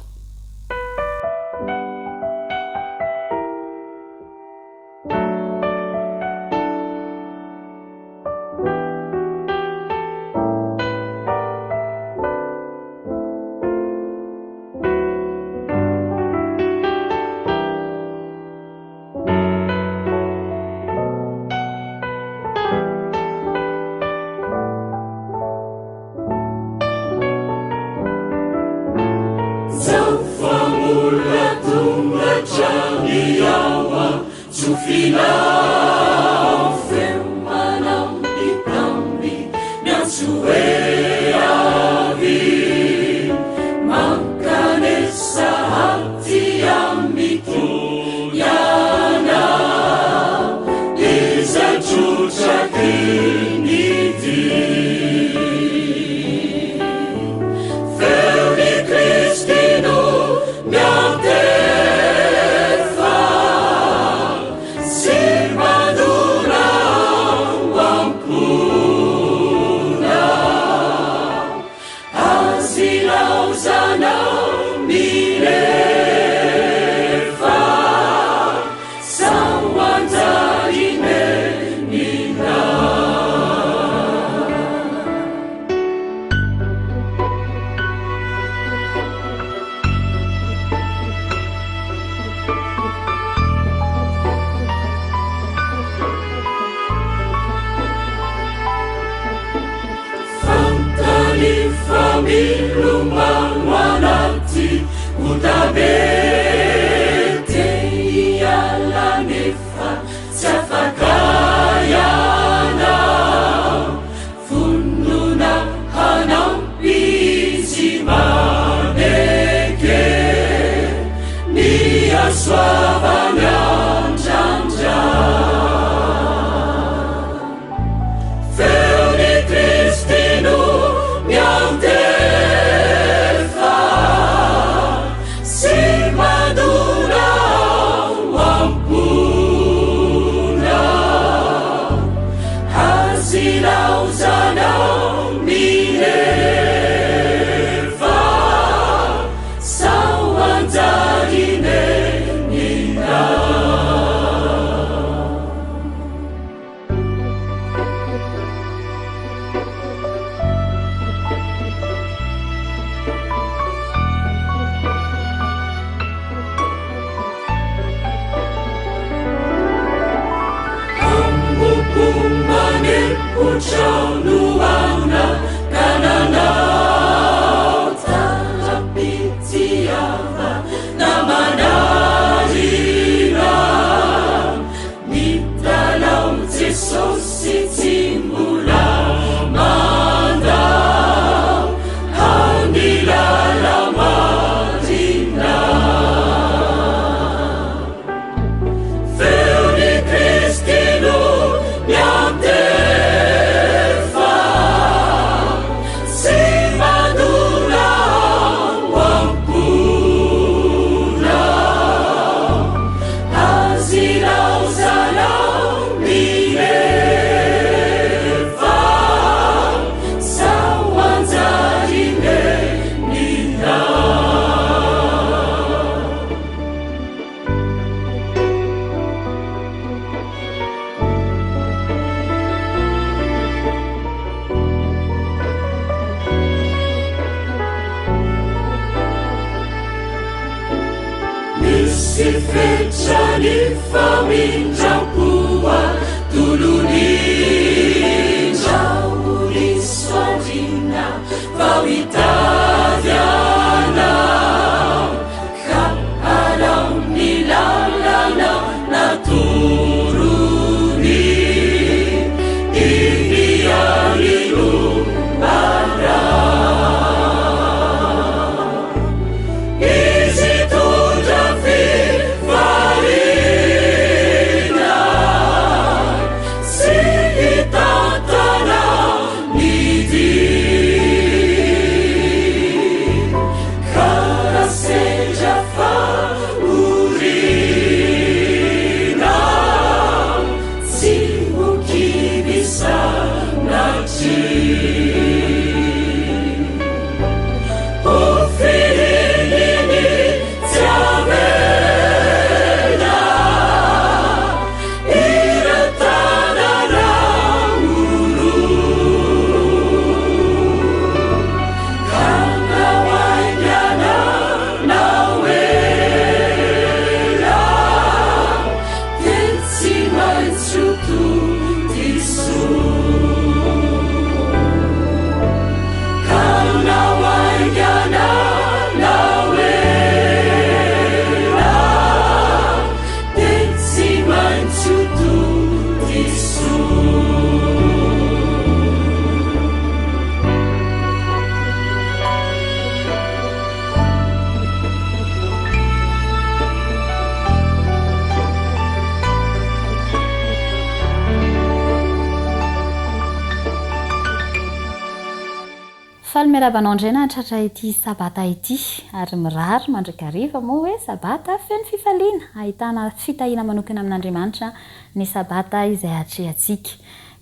miarabanao andrena tratra ity sabata ity ary mirary mandrakariva moa hoe sabata feno fifaliana ahitana fitahina manokana amin'Andriamanitra ny sabata izay atrehantsika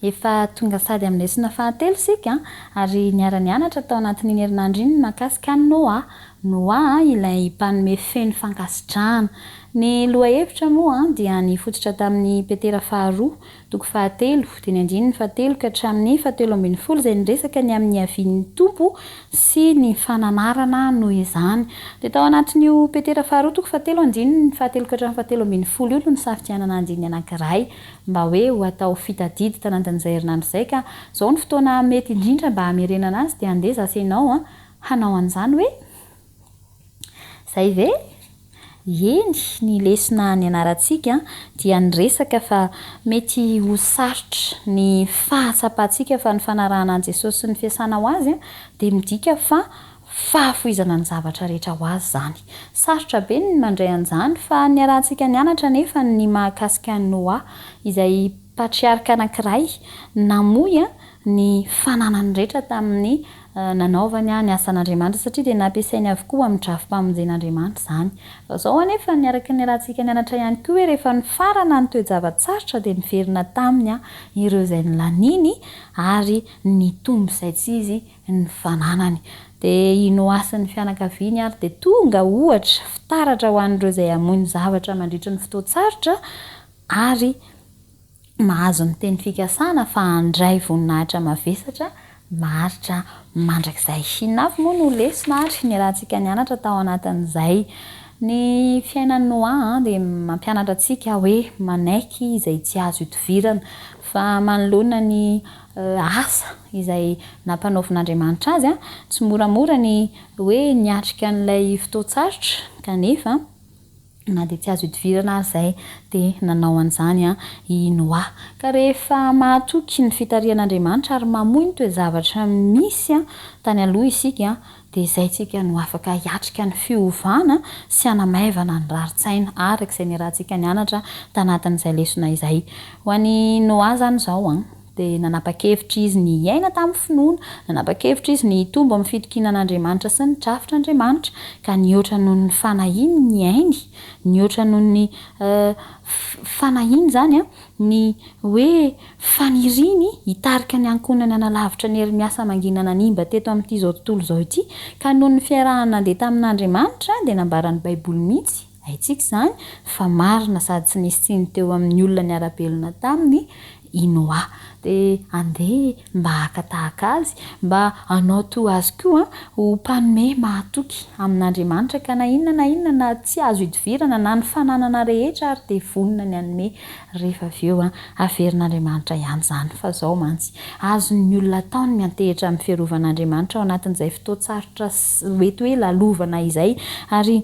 efa tonga sady amin'ny lesona fahatelo sika ary niara-nianatra tao anatin'iny herinandro iny mahakasika ny noa ilay mpanome feno fankasitrahana. Ny lohahevitra moa dia nifototra tamin'ny petera faharoa toko fahatelo teny andininy fahatelo ka hatramin'ny fahatelo ambin'ny folo izay niresaka ny amin'ny havian'ny tompo sy ny fananarana noho izany. Dia tao anatin'io petera faharoa toko fahatelo andininy fahatelo ka hatramin'ny fahatelo ambin'ny folo io no nisafidianana andiny anankiray mba hoe ho atao fitadidy tanatin'izay herinandro izay ka izao ny fotoana mety indrindra mba hamerenana azy dia andeha zasenao hanao an'izany hoe zay ve? Eny ny lesona ny anarantsika dia niresaka fa mety ho sarotra ny fahatsapantsika fa ny fanarahana an' Jesosy sy ny fiasana ho azy dia midika fa fahafoizana ny zavatra rehetra ho azy zany. Sarotra be ny mandray an'izany fa ny arahantsika nianatra nefa ny mahakasika ny Noa izay patriarika anankiray namoy ny fananany rehetra tamin'ny nanaovany ny asan'Andriamanitra satria dia nampiasainy avokoa amin'ny drafim-pamonjen'Andriamanitra izany. Izao anefa niaraka ny arahantsika nianatra ihany koa hoe rehefa ny farana ny toe-javatsarotra dia niverina taminy ireo izay nilaniny ary nitombo izay tsy izy ny fananany. Dia i Noa sy ny fianakaviany ary dia tonga ohatra fitaratra ho an'ireo izay hamoy ny zavatra mandritra ny fotoan-tsarotra ary mahazo ny teny fikasana fa handray voninahitra mavesatra maharitra mandrakizay. Inafo moa no lesona ary ny arahantsika nianatra tao anatin'izay. Ny fiainan'ny Noa dia mampianatra antsika hoe manaiky izay tsy azo itovirana fa manoloana ny asa izay nampanaovin'Andriamanitra azy tsy moramora ny hoe niatrika n'ilay fotoan-tsarotra kanefa na dia tsy azo itovirana azy izay dia nanao an'izany i Noa. Ka rehefa mahatoky ny fitarihan'Andriamanitra ary mamoy ny toe-zavatra misy tany aloha isika dia izay tsika no afaka hiatrika ny fiovana sy hanamaivana ny rarin-tsaina araka izay ny rahantsika nianatra tanatin'izay lesona izay. Ho an'ny Noa zany izao dia nanapa-kevitra izy ny iaina tamin'ny finoana, nanapa-kevitra izy ny tombo amin'ny fitokinan'Andriamanitra sy ny drafitr'Andriamanitra ka nihoatra noho ny fanahiny ny ainy, nihoatra noho ny fanahiny zany ny hoe faniriny hitarika ny ankonany analavitra ny hery-miasa manginana nimba teto amin'ity izao tontolo izao ity ka noho ny fiarahana nandeha tamin'Andriamanitra dia nambaran'ny Baiboly mihitsy haitsika izany fa marina sady tsy nisy tsiny teo amin'ny olona ny ara-belona taminy i Noa. Dia andeha mba hakatahaka azy mba hanao toa azy koa ho mpanome mahatoky amin'Andriamanitra ka na inona na tsy azo idivirana na ny fananana rehetra ary dia vonina ny hanome rehefa avy eo averin'Andriamanitra ihany izany. Fa izao mantsy azon'ny olona taony miantehitra amin'ny fiarovan'Andriamanitra ao anatin'izay fotoan-tsarotra mety hoe lalovana izay ary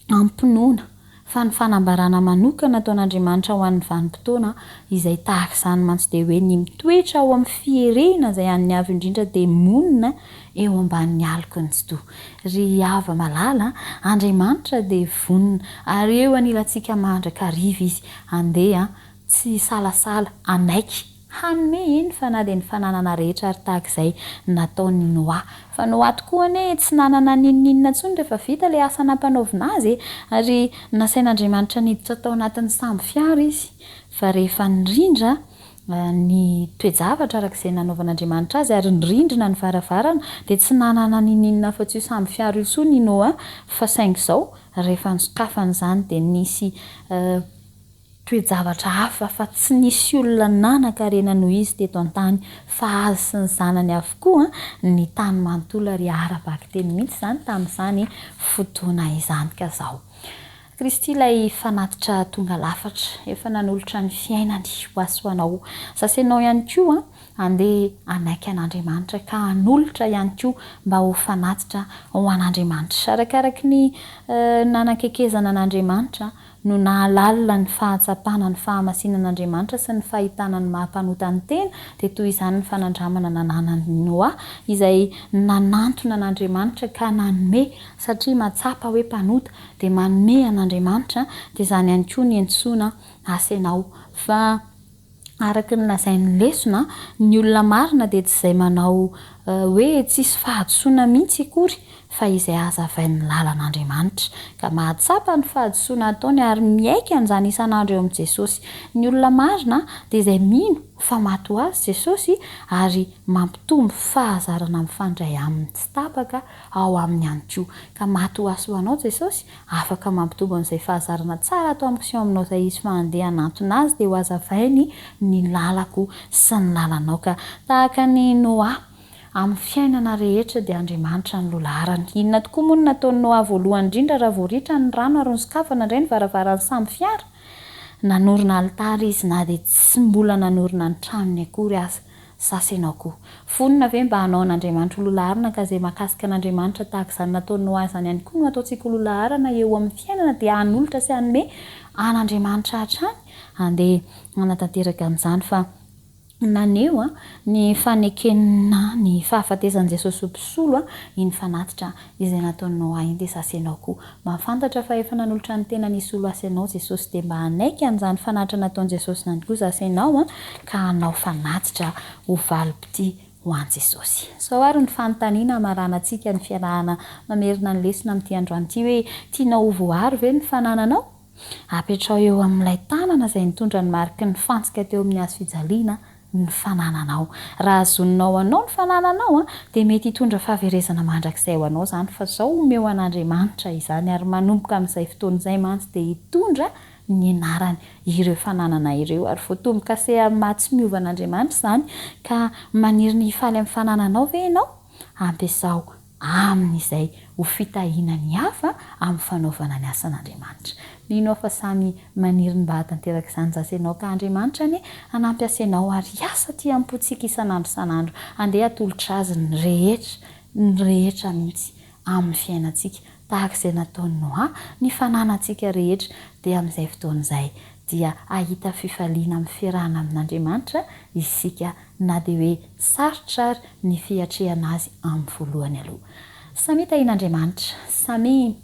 ampinoana fa ny fanambarana manokana ataon'Andriamanitra ho an'ny vanim-potoana izay tahaka izany mantsy dia hoe ny mitoetra ao amin'ny fierena izay an'ny avy indrindra dia monina eo ambanin'ny alokony tsy toa. Ry hava malala Andriamanitra dia vonina ary eo anilantsika mandrakariva izy andeha tsy salasala anaiky hanome eny fa na dia ny fananana rehetra ary tahaka izay nataon'ny Noa. Fa Noa tokoa anie tsy nanana ninninona intsony rehefa vita ilay asa nampanaovina azy ary nasain'Andriamanitra niditra tao anatin'ny samby fiara izy fa rehefa nirindra ny toe-javatra araka izay nanaovan'Andriamanitra azy ary nirindrina ny varavarana dia tsy nanana ninninona fa-tsy io samby fiara io intsony i Noa fa saingy izao rehefa nisokafan'izany dia nisy toe-javatra hafa fa tsy nisy olona nanan-karena noho izy teto an-tany fa azy sy ny zanany avokoa ny tany manontolo ary ara-baky teny mihitsy izany tamin'izany fotoana izany ka izao. Kristy ilay fanatitra tonga lafatra efa nanolotra ny fiainany ho azy ho anao. Sasenao ihany koa andeha anaiky an'Andriamanitra ka hanolotra ihany koa mba ho fanatitra ho an'Andriamanitra. Arakaraky ny nanakekezana an'Andriamanitra no nahalalina ny fahatsapana ny fahamasinan'Andriamanitra sy ny fahitana ny mahampanotany tena dia toy izany ny fanandramana nananan'ny Noa izay nanantona an'Andriamanitra ka nanome satria matsapa hoe mpanota dia manome an'Andriamanitra dia izany ihany koa ny entsoina asenao fa araka ny lazain'ny lesona ny olona marina dia tsy izay manao hoe tsisy fahadosoana mihitsy akory fa izay azavain'ny lalan'Andriamanitra ka mahatsapa ny fahadosoana ataony ary miaika an'izany isan'andro eo amin'i Jesosy. Ny olona marina dia izay mino fa maty ho azy Jesosy ary mampitombo fahazarana mifandray aminy tsy tapaka ao amin'ny ihany koa. Ka maty ho azy ho anao Jesosy afaka mampitombo an'izay fahazarana tsara atao amin'ny sy aminao izay izy fandeha hanantona azy dia ho azavainy ny lalako sy ny lalanao. Ka tahaka ny Noa amin'ny fiainana rehetra dia Andriamanitra ny lolarany. Inona tokoa moa no nataony Noa voalohany indrindra raha voaritra ny rano ary ny sokafana indray ny varavarany samy fiara? Nanorina alitara izy na dia tsy mbola nanorina ny tranony akory aza. Sasenao koa fonina ve mba hanao an'Andriamanitra lolarana ka izay mahakasika an'Andriamanitra tahaka izany nataony Noa izany ihany koa no ataontsika lolarana eo amin'ny fiainana dia hanolotra sy hanome an'Andriamanitra hatrany. Andeha hanatanteraka amin'izany fa naneo ny fanekena ny fahafatezan'i Jesosy ho mpisolo iny fanatitra izay nataony Noa iny dia sasenao koa mahafantatra fa efa nanolotra ny tena nisy olo asenao Jesosy dia mba hanaiky an'izany fanatitra nataony Jesosy nany koa sasenao ka hanao fanatitra ho valom-pity ho an'i Jesosy. Sao ary ny fanontaniana amaranantsika ny fiarahana mamerina ny lesona amin'ity androany ity hoe tianao ho voaharo ve ny fanananao? Apetrao eo amin'ilay tanana izay nitondra ny mariky ny fantsika teo amin'ny hazo fijaliana ny fanananao. Raha azoninao anao ny fanananao dia mety hitondra fahaverezana mandrakizay ho anao izany fa izao omeo an'Andriamanitra izany ary manomboka amin'izay fotoana izay mantsy dia hitondra ny anarany ireo fananana ireo ary voatomboka se amin'ny maha tsy miova an'Andriamanitra izany ka maniry ny hifaly amin'ny fanananao ve ianao? Ampiasao amin'izay ho fitahiana ny hafa amin'ny fanaovana ny asan'Andriamanitra. Mino fa samy maniry mba hatanteraka izany zasenao ka Andriamanitra ny hanampy asenao ary hiasa ty ampotsika isan'andro isan'andro. Andeha atolotra azy ny rehetra mihitsy amin'ny fiainantsika tahaka izay nataony Noa ny fananantsika rehetra dia amin'izay fotoana izay dia ahita fifaliana amin'ny fiarahana amin'Andriamanitra isika na dia hoe sarotra ary ny fiatrehana azy amin'ny voalohany aloha. Samy tahian'Andriamanitra, samy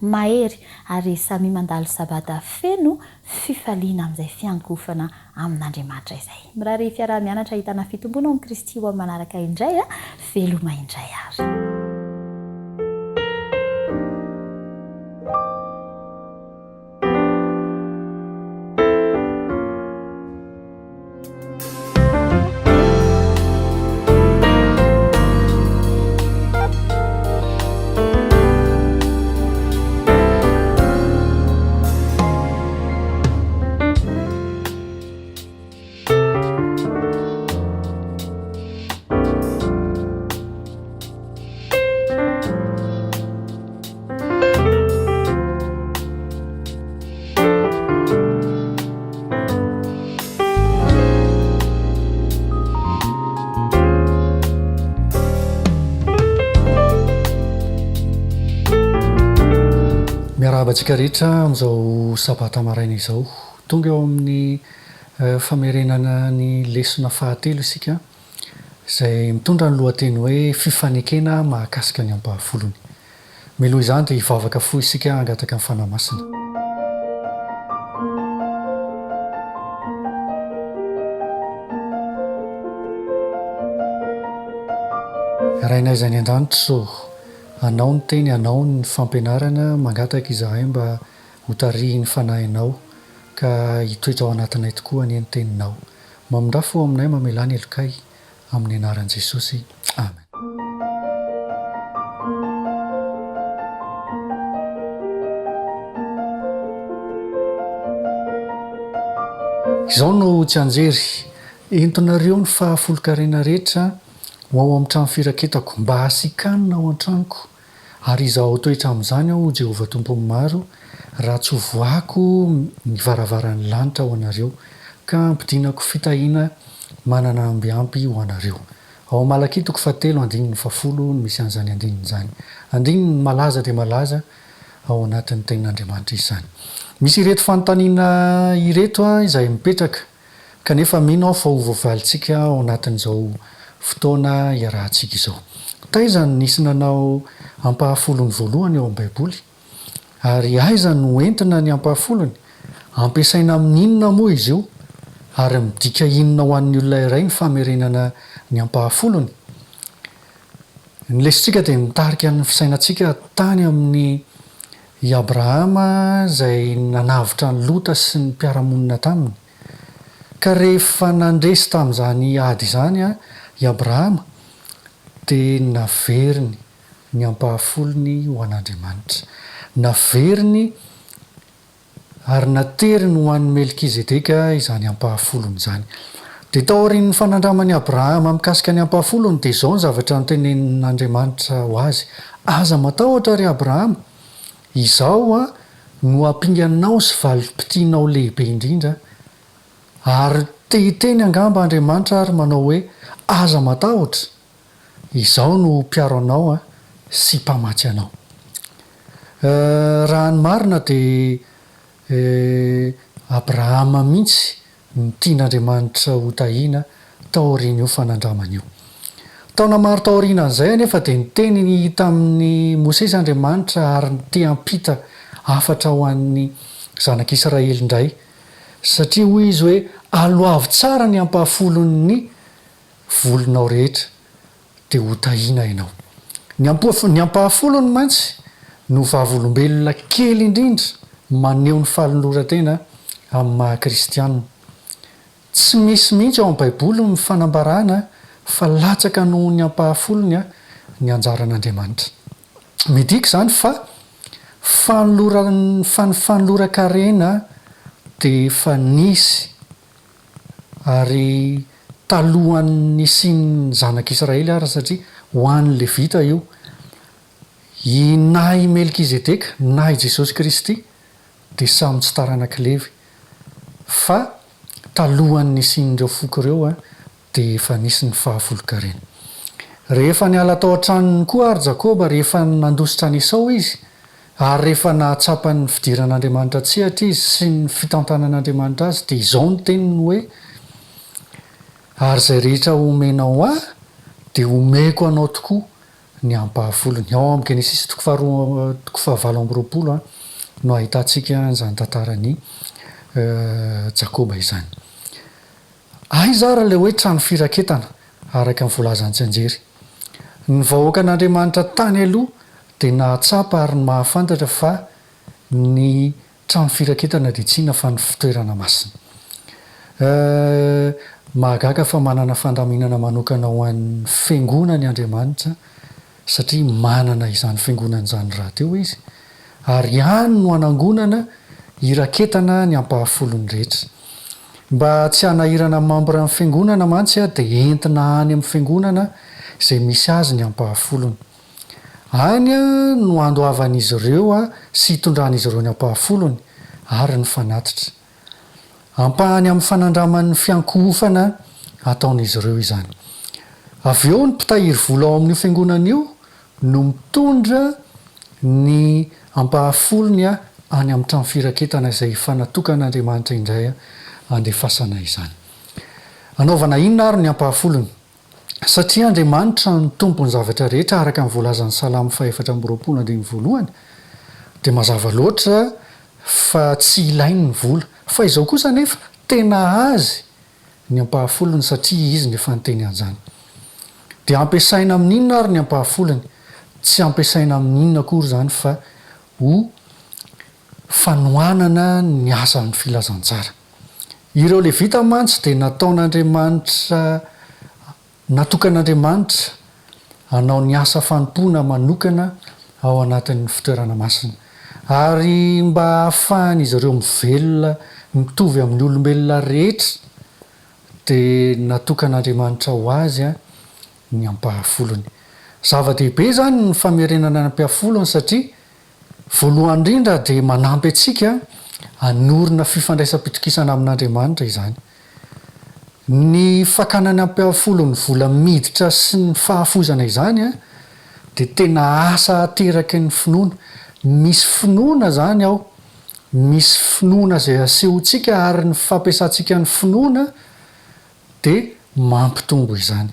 mahery ary samy mandalo sabata feno fifaliana amin'izay fiankofana amin'Andriamanitra izay. Mirary fiarah-mianatra ahitana fitombona amin'ny Kristy ho amin'ny manaraka indray veloma indray ary. Miarabantsika rehetra amin'izao sabata maraina izao tonga eo amin'ny famerenana ny lesona fahatelo isika izay mitondra ny lohateny hoe fifanekena mahakasika ny ampahafolony. Miloha izany dia hivavaka fo isika hangataka ny fanamasina. Rainay izay ny an-danitra zao anao ny teny, anao ny fampianarana mangataka izahay mba hotarihy ny fanahinao ka hitoetra ao anatinay tokoa ny teninao. Mamindrafo aminay mamelany elokay amin'ny anaran'i Jesosy. Amen. Izao no tsy anjery entonareo ny fahafolo-karena rehetra ho ao amin'ny trano firaketako mba hasikanina ao an-tranoko ary izaho toetra amin'izany aho Jehovah Tompo maro raha tsy hovoako ny varavaran'ny lanitra ho anareo ka ampidinako fitahiana manana ambiampy ho anareo. Ao Malaki 7:10 no misy an'izany andininy izany. Andininy malaza dia malaza ao anatin'ny tenin'Andriamanitra izany. Misy ireto fanontaniana ireto izay mipetraka kanefa mino aho fa ho voavalintsika ao anatin'izao fotoana iarahantsika izao. Taiza ny nisy nanao ampahafolony voalohany eo amin'ny Baiboly ary aiza no entina ny ampahafolony? Ampiasaina amin'ny inona moa izy io ary midika inona ho an'ny olona iray ny famerenana ny ampahafolony? nylesitsika dia mitarika ny fisainantsika tany amin'ny i abrahama izay nanavitra ny lota sy ny mpiaramonina taminy ka rehefa nandresy tamin'izany ady izany i abrahama dia naveriny ny ampahafolony ho an'andriamanitra naveriny ary nateriny ho an'ny melkizedeka izany ampahafolony izany dia taorian'ny fanandramany abrahama mikasika ny ampahafolony dia izao ny zavatra notenenin'andriamanitra ho azy aza matahotra ry abrahama izao no ampinganao sy valim-pitianao lehibe indrindra ary tehiteny angamba andriamanitra ary manao hoe aza matahotra izao no mpiaro anao sy mpamatsy anao raha ny marina dia abrahama mihitsy ny tian'andriamanitra ho tahina taoriana io fanandramana io taona maro taorianan'izay anefa dia niteny tamin'ny mosesy andriamanitra ary te hampita afatra ho an'ny zanak'israely indray satria hoy izy hoe aloavy tsara ny ampahafolon'ny volonao rehetra dia ho tahina ianao ny ampahafolony mantsy no vavolombelona kely indrindra maneho ny falonloratena amin'ny mahakristianina tsy misy mihitsy ao amin'ny baiboly ny fanambarana fa latsaka noho ny ampahafolony ny anjaran'andriamanitra midika izany fa fanoloran-karena dia efa nisy ary talohan'ny siny zanak'israely ary satria ho an'ny levita io i nahy melkizedeka nahy jesosy kristy dia samy tsy taranakilevy fa talohan'ny sin'ireo foko ireo dia efa nisy ny fahafolon-karena rehefa niala tao an-tranony koa ary jakoba rehefa nandositra ny esao izy ary rehefa nahatsapany fidiran'andriamanitra tsehatra izy sy ny fitantanan'andriamanitra azy dia izao ny teniny hoe ary izay rehetra omenao dia omeko anao tokoa ny ampahafolony ao amin'ny genesisy toko 7:20 no ahitantsika izany tantarany jakoba izany aizara ilay hoe trano firaketana araka ny volazany tsy anjery ny vahoaka an'andriamanitra tany aloha dia nahatsapa ary ny mahafantatra fa ny trano firaketana dia tsyna fa ny fitoerana masina mahagaga fa manana fandaminana manokana ho an'ny fiangonany andriamanitra satria manana izany fiangonana izany raha teo izy ary any no anangonana iraketana ny ampahafolony rehetra mba tsy hanahirana mambra amin'ny fiangonana mantsy dia entina any amin'ny fiangonana izay misy azy ny ampahafolony any no andoavan'izy ireo sy hitondran'izy ireo ny ampahafolony ary ny fanatitra ampahany amin'ny fanandraman'ny fiankohofana ataon'izy ireo izany avy eo ny mpitahiry vola ao amin'io fiangonana io no mitondra ny ampahafolony any amin'ny trano firaketana izay fanatokan'andriamanitra indray andefasana izany anaovana inona ary ny ampahafolony satria andriamanitra ny tompony zavatra rehetra araka ny voalazan'ny salamy 4:20 dia mazava loatra fa tsy ilainy ny vola fa izao kosa nefa tena azy ny ampahafolony satria izy ny efa nyteny an'izany dia ampiasaina amin'inona ary ny ampahafolony tsy ampiasaina amin'inona akory izany fa ho fanohanana ny asan'ny filazantsara ireo levita mantsy dia nataon'andriamanitra natokan'andriamanitra hanao ny asa fanompoana manokana ao anatin'ny fitoerana masina ary mba hahafahan'izy ireo mivelona mitovy amin'ny olombelona rehetra dia natokan'andriamanitra ho azy ny ampahafolony zava-dehibe zany ny famerenana ny ampahafolony satria voalohany indrindra dia manampy atsika hanorina fifandraisam-pitokisana amin'andriamanitra izany ny fakanany ampahafolony vola miditra sy ny fahafozana izany dia tena asa ateraky ny finoana misy finoana zany ao misy finoana izay asehontsika ary ny fampiasantsika ny finoana dia mampitombo izany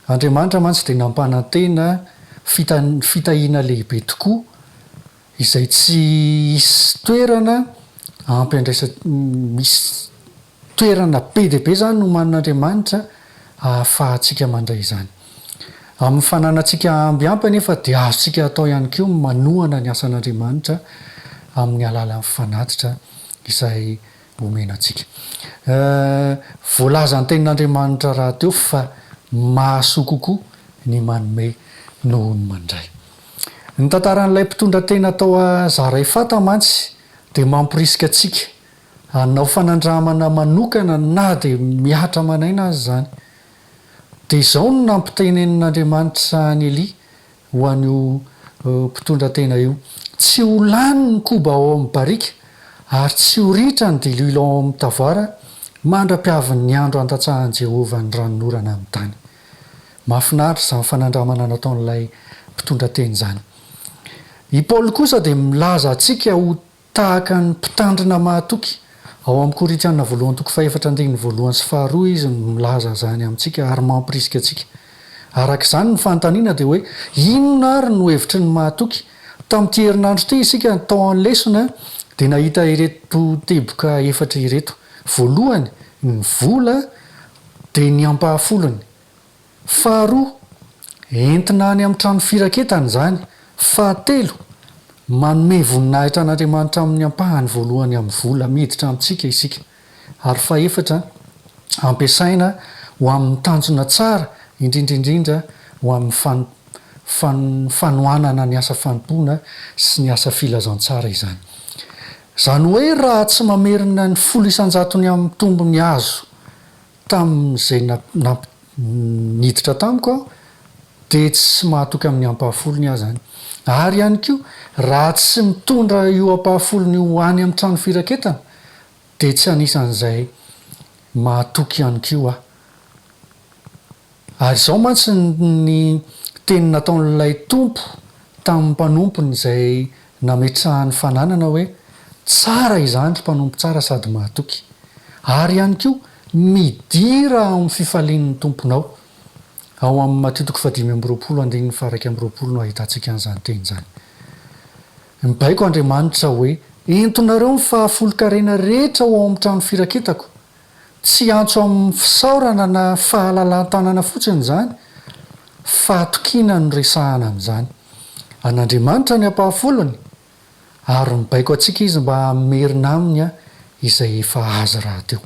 andriamanitra mantsy dia nampanantena fitahiana lehibe tokoa izay tsy isy toerana misy toerana be dia be zany no manan'andriamanitra ahafahantsika mandray izany amin'ny fananantsika ambiampy anefa dia azontsika atao ihany koa manohana ny asan'andriamanitra amin'ny alala ny fanatitra izay omenantsika voalaza ny tenin'andriamanitra raha teo fa mahasoa kokoa ny manome noho ny mandray ny tantaran'ilay mpitondra tena tao zaray fata mantsy dia mampirisika atsika anao fanandramana manokana na dia miatra manaina azy zany dia izao no nampitenenin'andriamanitra ny Elia ho an'io mpitondra tena io tsy ho lany ny koba ao amin'ny barika ary tsy ho ritra ny dililo ao amin'ny tavoara mandra-piavin'ny andro antatsahan'i Jehovah ny ranonorana amin'ny tany mahafinaritra izany fanandramana nataon'ilay mpitondra teny izany i Paoly kosa dia milaza atsika ho tahaka ny mpitandrina mahatoky ao amin'ny Korinthiana 1:4-2 izy milaza zany amintsika ary mampirisika atsika arak'izany ny fanontaniana dia hoe inona ary no hevitry ny mahatoky tamin'ity herinandro ity isika tao amin'ny lesona dia nahita ireto teboka 4 ireto voalohany ny vola dia ny ampahafolony faharoa entina any amin'ny trano firaketana izany fahatelo manome voninahitra an'Andriamanitra amin'ny ampahany voalohany amin'ny vola miditra amintsika isika ary fahaefatra ampiasaina ho amin'ny tanjona tsara indrindraindrindra ho amin'ny fanohanana ny asa fanompoana sy ny asa filazantsara izany izany hoe raha tsy mamerina ny 100,000 ny amin'ny tombony azo tamin'izay niditra tamiko dia tsy mahatoky amin'ny ampahafolony aho zany ary ihany koa raha tsy mitondra io ampahafolony ho any amin'ny trano firaketana dia tsy anisan'izay mahatoky ihany koa ary izao mantsy ny teny nataon'ilay tompo tamin'ny mpanompony izay nametrahany fananana hoe tsara izany ry mpanompo tsara sady mahatoky ary ihany koa midira amin'ny fifalian'ny tomponao ao amin'ny Mateo 5:20 no ahitantsika an'izany teny izany mibaiko Andriamanitra hoe entonareo ny fahafolo-karena rehetra ho ao amin'ny trano firaketako tsy antso amin'ny fisaorana na fahalalan-tanana fotsiny izany fa atokiana no resahana amin'izany an'Andriamanitra ny ampahafolony ary mibaiko atsika izy mba merina aminy izay efa azy raha teo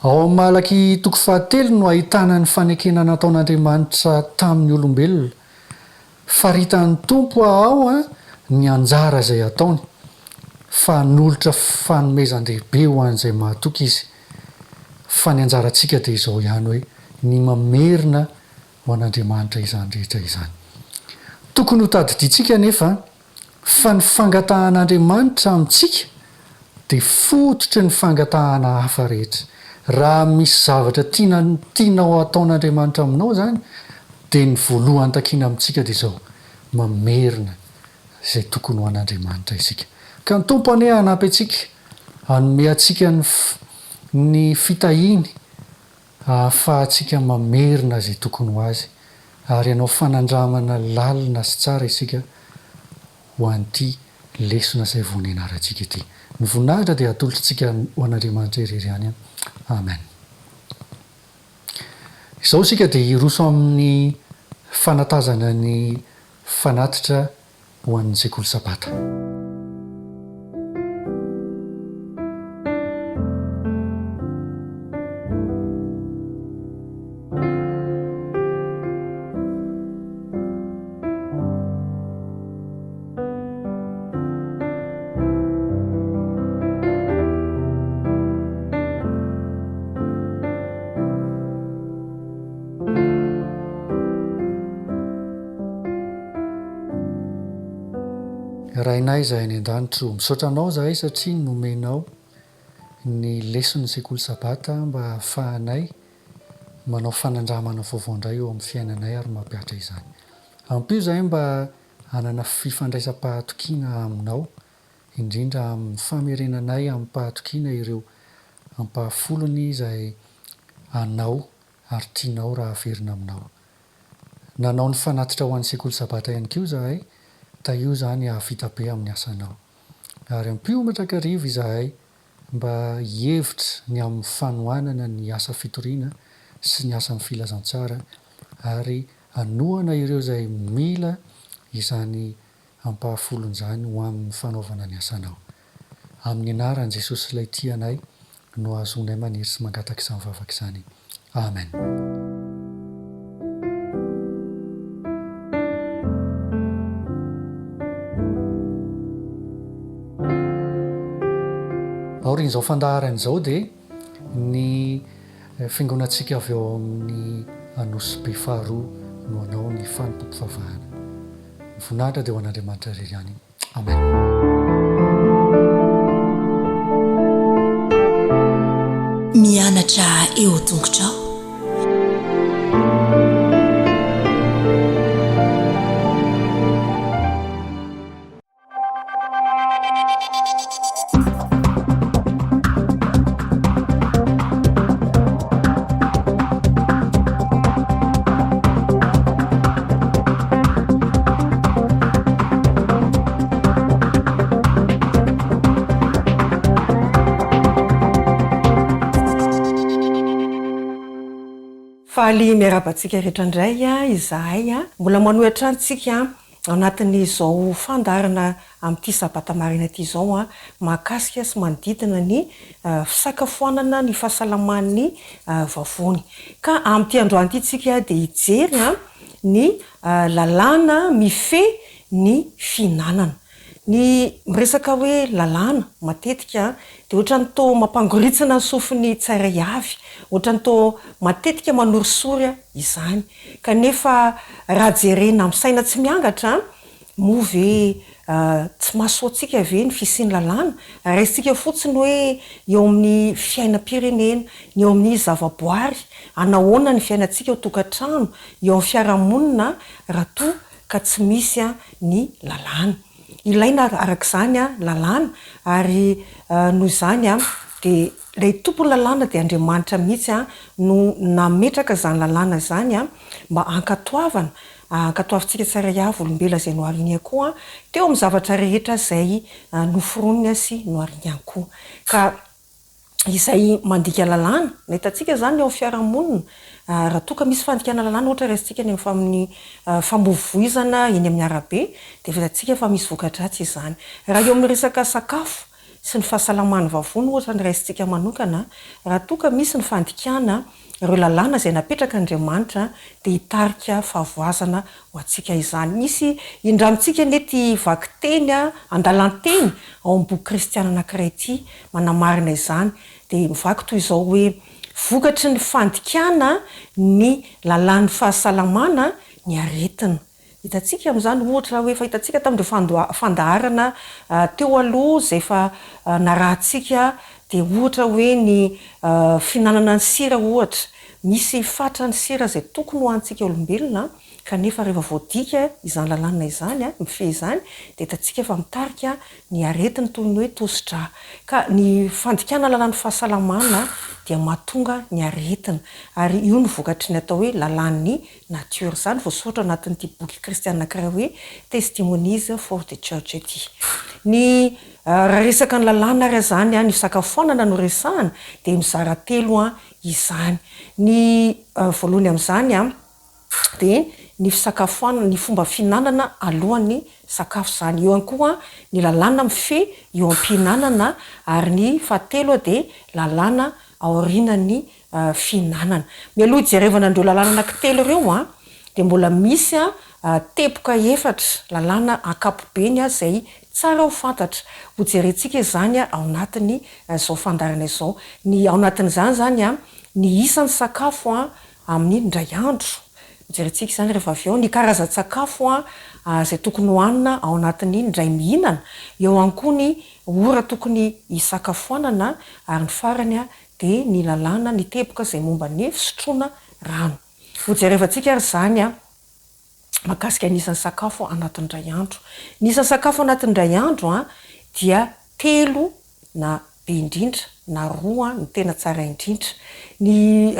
ao amin'ny Malaky 7 no ahitana ny fanekena nataon'Andriamanitra tamin'ny olombelona faritan'ny tompo ao ny anjara izay ataony fa nolotra fanomezan-dehibe ho an'izay mahatoky izy fa ny anjarantsika dia izao ihany hoe ny mamerina ho an'Andriamanitra izany rehetra izany tokony ho tadidiantsika nefa fa ny fangatahan'Andriamanitra amintsika dia fototry ny fangatahana hafa rehetra raha misy zavatra tianao ataon'Andriamanitra aminao zany dia ny voalohany takiana amintsika dia izao mamerina izay tokony ho an'Andriamanitra isika ka ny tompo ane hanampy atsika hanome atsika ny fitahiny ahafahantsika mamerina izay tokony ho azy ary ianao fanandramana lalina sy tsara isika ho an'ity lesona izay voninahitrantsika ity ny voninahitra dia atolotritsika ho an'Andriamanitra irery ihany amen izao isika dia hiroso amin'ny fanatazana ny fanatitra ho an'ny Sekoly Sabata raha inay izahay any an-danitro misaotra anao zahay satria nomenao ny leson'ny Sekoly Sabata mba hahafahanay manao fanandramana vaovao indray eo amin'ny fiainanay ary mampiatra izany ampio zahay mba hanana fifandraisam-pahatokiana aminao indrindra amin'ny famerenanay amin'ny pahatokiana ireo ampahafolony izay anao ary tianao raha averina aminao nanao ny fanatitra ho an'ny Sekoly Sabata ihany koa zahay ta io zany hahavita be amin'ny asanao ary ampio matrankarivo izahay mba hevitra ny amin'ny fanohanana ny asa fitoriana sy ny asan'ny filazantsara ary anoana ireo izay mila izany ampahafolon'izany ho amin'ny fanaovana ny asanao. Amin'ny anaran' Jesosy ilay tianay no azonay maniry sy mangataka izany vavaka izany. Amen. Aorian'izao fandaharan'izao dia ny fiangonantsika avy eo amin'ny Anosy be faharoa no anao ny fanompom-pivavahana. Ny voninahitra dia ho an'Andriamanitra irery ihany. Amen. Mianatra eo tongotrao. Faly miarabantsika rehetra indray izahay mbola manohitra antsika anatin'izao fandarana amin'ity sabata marina ity izao mahakasika sy manodidina ny fisakafoanana ny fahasalaman'ny vavony. Ka amin'ity androany ity tsika dia hijery ny lalàna mifehy ny fihinanana. Ny miresaka hoe lalàna matetika dia ohatrany tao mampangoritsina ny sofiny tsairay avy, ohatrany tao matetika manorisory izany. Kanefa raha jerena amin'ny saina tsy miangatra moa ve tsy mahasoantsika ve ny fisiany lalàna? Raisitsika fotsiny hoe eo amin'ny fiainam-pirenena, eo amin'ny zavaboary, anahoana ny fiainantsika ao tokantrano, eo amin'ny fiarahamonina raha toa ka tsy misy ny lalàna. Ilaina arak'izany lalàna ary noho izany dia ilay tompony lalàna dia Andriamanitra mihitsy no nametraka izany lalàna izany mba ankatoavantsika tsairay avy olombelona izay nohariany koa teo amin'ny zavatra rehetra izay noforoniny sy nohariany ihany koa. Ka izay mandika lalàna na hitantsika izany eo amin'ny fiarahamonina raha toa ka misy fandikana lalàna ohatra raisitsika ny amin'ny famovoizana eny amin'ny arabe dia hitantsika fa misy voka-dratsy izany. Raha eo amin'ny resaka sakafo sy ny fahasalaman'ny vavony ohatra ny raisitsika manokana, raha toa ka misy ny fandikana ireo lalàna izay napetraka Andriamanitra dia hitarika fahavoazana ho antsika izany. Misy indramitsika nety vaky teny andalanteny ao amin'ny boky kristiana anankiray ity manamarina izany dia mivaky toy izao hoe vokatry ny fandikana ny lalàn'ny fahasalamana ny aretina. Hitantsika amin'izany ohatra hoe efa hitantsika tamin'ireo fandaharana teo aloha izay efa narahantsika dia ohatra hoe ny fihinanana ny sira ohatra. Misy fatra ny sira izay tokony ho antsika olombelona kanefa rehefa voadika izany lalàna izany mifehy izany dia hitantsika efa mitarika ny aretina toy ny hoe tosi-drà. Ka ny fandikana lalàn'ny fahasalamana dia mahatonga ny aretina ary io ny vokatry ny atao hoe lalàn'ny natiora. Izany voasoratra anatin'ity boky kristiana anankiray hoe Testimonies for the Church ity. Ny raha resaka ny lalàna ary izany ny fisakafoanana no resahana dia mizara telo izany. Ny voalohany amin'izany dia ny fisakafoanana, ny fomba fihinanana alohan'ny sakafo izany. Eo ihany koa ny lalàna mifehy eo am-pihinanana ary ny fahatelo dia lalàna aorianan'ny fihinanana. Mialoha hijerevana an'ireo lalàna anankitelo ireo dia mbola misy tepoka efatra lalàna ankapobeny izay tsara ho fantatra. Ho jerentsika izany ao anatin'ny izao fandarana izao. Ny ao anatin'izany zany ny isan'ny sakafo amin'ny indray andro. Jerentsika izany rehefa avy eo ny karazan-tsakafo izay tokony hohanina ao anatin'ny indray mihinana. Eo ihany koa ny ora tokony hisakafoanana ary ny farany dia ny lalàna ny tepoka izay momba ny fisotroana rano. Ho jerevantsika ary izany mahakasika ny isan'ny sakafo anatin'ny indray andro. Ny isan'ny sakafo anatin'ny indray andro dia 3 na be indrindra na 2 ny tena tsara indrindra. Ny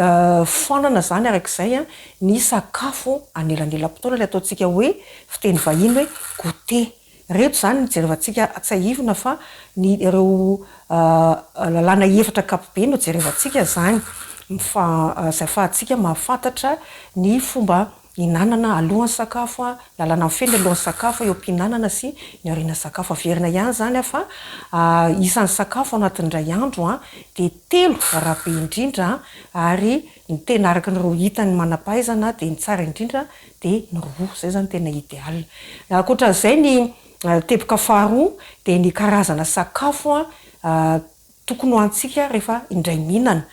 foanana izany arak'izay ny sakafo anelanelam-potoana ilay ataontsika hoe fiteny vahiny hoe goûter. Reto izany ny jerevantsika atsahivina fa ny ireo lalàna efatra ankapobeny no jerevantsika izany. Izay ahafahantsika mahafantatra ny fomba inanana alohan'ny sakafo a lalana mifeny alohan'ny sakafo eo am-pihinanana sy ny aoriana sakafo averina ihany zany a fa isan'ny sakafo anatin'ndray andro a de 3 rahabe indrindra ary ny tena araka ny roa hitany manam-pahaizana de ny tsara indrindra de ny roa zay zany tena idéal. Ankoatran'izay ny teboka faharoa de ny karazana sakafo a tokony ho antsika rehefa indray mihinana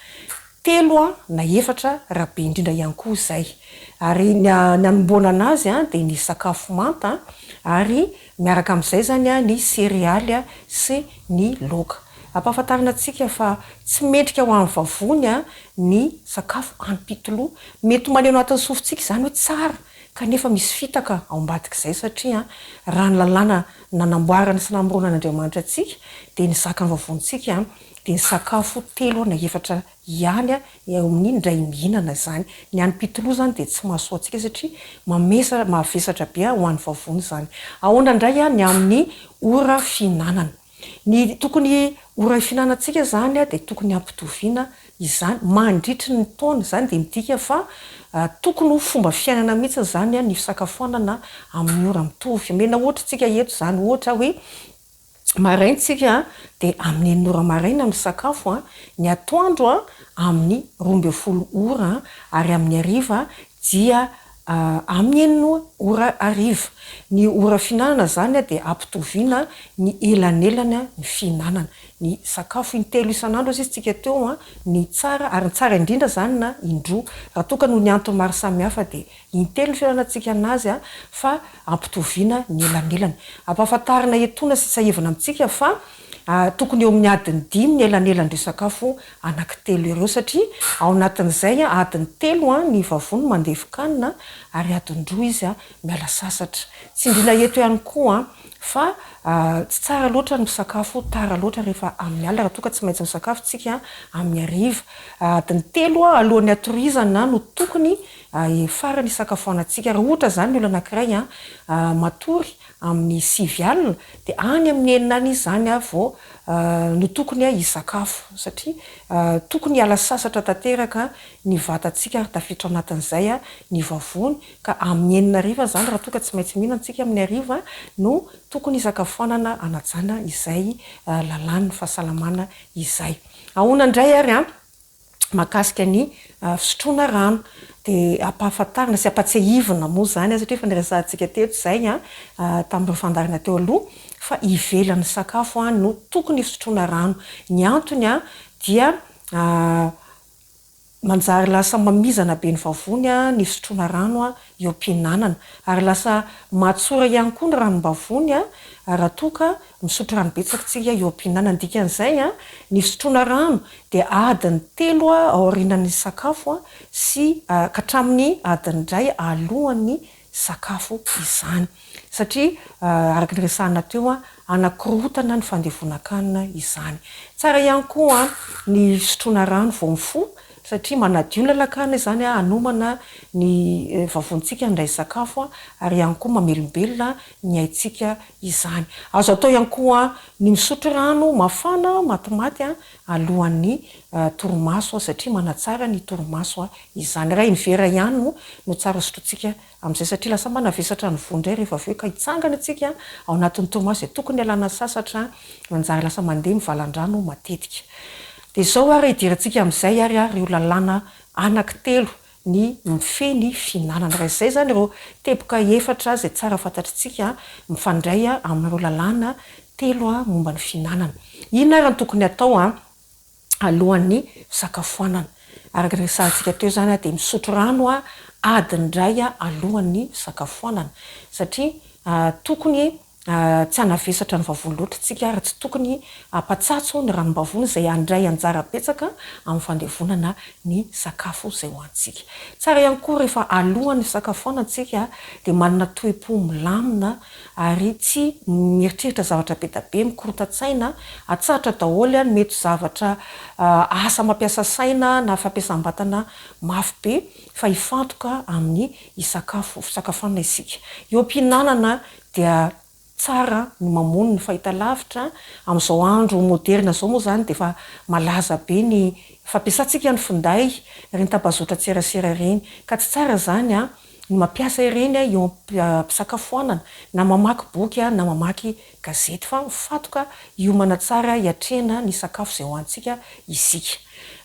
3 na 4 rahabe indrindra ihany koa zay. Ary ny anomboana anazy a de ny sakafo manta ary miaraka amin'izay zany a ny céréales a sy ny laoka. Ampahafantarina antsika fa tsy mendrika ho amin'ny vavony a ny sakafo ampitoloha mety maneno atin'ny sofintsika zany hoe tsara kanefa misy fitaka ao ambadik'izay satria raha ny lalàna nanamboarana sy namoronan'Andriamanitra antsika de ny zaka ny vavontsika de ny sakafo 3 na 4 ihany eo amin'ny indray mihinana zany. Ny anim-pitoloha zany de tsy mahasoa antsika satria mavesatra be ho an'ny vavony zany. Ahoana indray ny amin'ny ora fihinanana. Ny tokony ora fihinanantsika zany de tokony ampitoviana izany mandritry ny taona zany de midika fa tokony fomba fiainana mihitsy zany ny fisakafoanana amin'ny ora mitovy. Mena ohatra tsika eto zany ohatra hoe maraintsika de amin'ny 9 ora maraina ny sakafo ny atoandro amin'ny 12 ora ary amin'ny hariva dia amin'ny 9 ora hariva. Ny ora fihinanana zany de ampitoviana ny elanelana ny fihinanana. Ny sakafo in-3 isan'andro izy tsika teo ny tsara ary ny tsara indrindra zany na indroa. Raha tokony ny antony maro samihafa de in-3 fihinanantsika anazy fa ampitoviana ny elanelana. Ampahafantarina etona sy sahivana amintsika fa tokony eo amin'ny adiny 5 ny elanelan'ireo sakafo anaky 3 ireo satria ao anatin'izay adiny 3 ny vavony mandevikanina ary adiny 2 izy miala sasatra. Tsy indrina eto ihany koa fa tsy tsara loatra ny misakafo tara loatra rehefa amin'ny alina raha toka tsy maintsy misakafo tsika amin'ny hariva. Adiny 3 alohan'ny atorizana no tokony farany sakafo-anantsika. Raha ohatra zany ny olo anankiray matory amin'ny 6 alina de any amin'ny 9 izy zany vao no tokony hisakafo satria tokony hiala sasatra tanteraka ny vatantsika ary tafiditra anatin'izay ny vavony ka amin'ny 9 hariva zany raha toka tsy maintsy mihinana antsika amin'ny hariva no tokony hisakafoanana anajana izay lalàna ny fahasalamana izay. Ahoana indray ary mahakasika ny fisotroana rano de ampahafantarina sy ampatsiahivina moa zany satria efa niresahantsika teto zay tamin'ireo fandarina teo aloha fa ivelan'ny sakafo no tokony fisotroana rano. Ny antony dia manjary lasa mamizana be ny vavony ny fisotroana rano eo am-pihinanana ary lasa mahatsora ihany koa ny ranom-bavony raha toka misotro rano betsaka tsika eo am-pihinanana. Dikan'izay ny fisotroana rano de adiny 3 aorianan'ny sakafo sy katramin'ny adiny 1 alohan'ny sakafo izany satria araka ny resahana teo anakorotana ny fandevonan-kanina izany. Tsara ihany koa ny fisotroana rano vao mifoha satria manadio ny lalakana izany anomana ny vavontsika ndray sakafo ary ihany koa mamelombelona ny aintsika izany. Azo atao ihany koa ny misotro rano mafana matimaty alohan'ny torimaso satria manatsara ny torimaso izany. Raha invera ihany no tsara sotrotsika amin'izay satria lasa manavesatra ny vondray rehefa aveo ka hitsangana tsika ao anatin'ny torimaso de tokony alana sasatra manjary lasa mandeha mivalan-drano matetika. De zao ary idirantsika amin'izay ary reo lalàna anaky 3 ny mifeny fihinanana. Raha izay zany ireo teboka 4 zay tsara fantatritsika mifandray amin'ireo lalàna 3 momba ny fihinanana. Inona ary no tokony atao alohan'ny fisakafoanana? Araka ny resahantsika teo zany de misotro rano adiny 1 alohan'ny fisakafoanana satria tokony tsy anavesatra ny vavony loatra tsika ary tsy tokony ampatsatso ny ranom-bavony zay andray anjara betsaka amin'ny fandevonana ny sakafo zay hoantsika. Tsara ihany koa rehefa alohan'ny fisakafoanantsika de manana toe-po milamina ary tsy mieritreritra zavatra be da be mikorota-tsaina atsahatra daholo ny mety zavatra asa mampiasa saina na fampiasam-batana mafy be fa hifantoka amin'ny fisakafoanana isika. Eo am-pihinanana dia tsara ny mamono ny fahitalavitra amin'izao andro moderna zao moa zany de fa malaza be ny fampiasantsika ny finday reny tapazotra tserasera reny ka tsy tsara zany ny mampiasa ireny eo ampisakafoanana na mamaky boky na mamaky gazety fa mifatoka iomana tsara hiatrena ny sakafo zay hoantsika isika.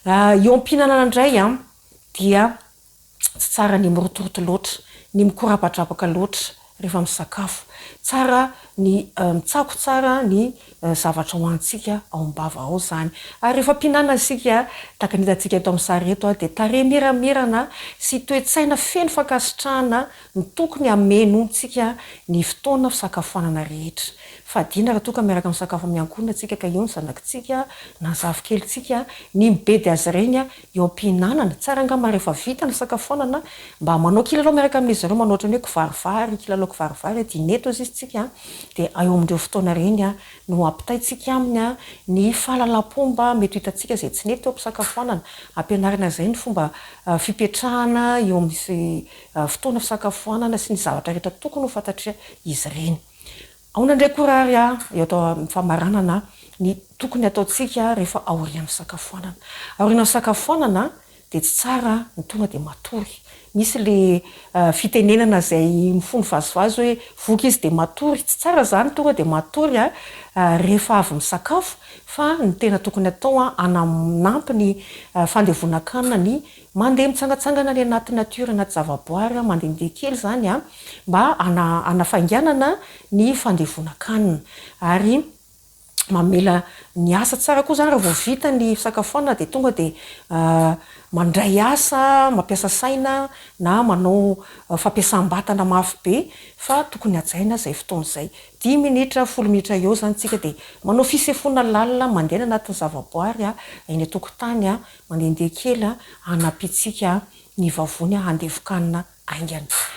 Eo ampinanana indray dia tsy tsara ny mirotoroto loatra, ny mikorapadrapaka loatra rehefa misakafo. Tsara ny mitsako tsara ny zavatra hoantsika ao am-bava ao zany. Ary rehefa mpihinana isika tahaka ny hitantsika eto amin'ny sary eto dia tarehy miramirana sy toe-tsaina feno fankasitrahana ny tokony hamenontsika ny fotoana fisakafoanana rehetra. Fadina raha toka miaraka amin'ny sakafo amin'ny ankohona antsika ka eo ny zanakitsika na zafikelitsika ny mibedy azy ireny eo am-pihinanana. Tsara angamba rehefa vita ny sakafoanana mba manao kilalao miaraka amin'izy ireo, manao ohatran'ny hoe kivarivary, kilalao kivarivary dineto izy tsika dia eo amin'ireo fotoana ireny no ampitaitsika aminy ny fahalalam-pomba mety hitantsika zay tsy nety eo am-pisakafoanana. Ampianarina izay ny fomba fipetrahana eo amin'ny fotoana fisakafoanana sy ny zavatra rehetra tokony ho fantatria izy ireny. Ahoana indray korary eo atao amin'ny famaranana ny tokony ataontsika rehefa aorian'ny sakafoanana. Aorian'ny sakafoanana dia tsy tsara ny tonga dia matory. Misy le fitenenana izay mifono vazovazo hoe voky izy dia matory. Tsy tsara zany tonga dia matory rehefa avy misakafo, fa ny tena tokony atao anampy ny fandevonan-kanina ny mandeha mitsangatsangana any anaty natiora, anaty zavaboary, mandehandeha kely zany mba anafainganana ny fandevonan-kanina. Ary mamela ny asa tsara koa zany raha vao vita ny fisakafoanana dia tonga dia mandray asa, mampiasa saina na manao fampiasam-batana mafy be, fa tokony hajaina izay fotoana izay. 10 minitra 10 minitra eo zany tsika dia manao fisefoana lalina, mandeha anatin'ny zavaboary eny an-tokotany, mandehandeha kely hanampitsika ny vavony handevokanina aingana.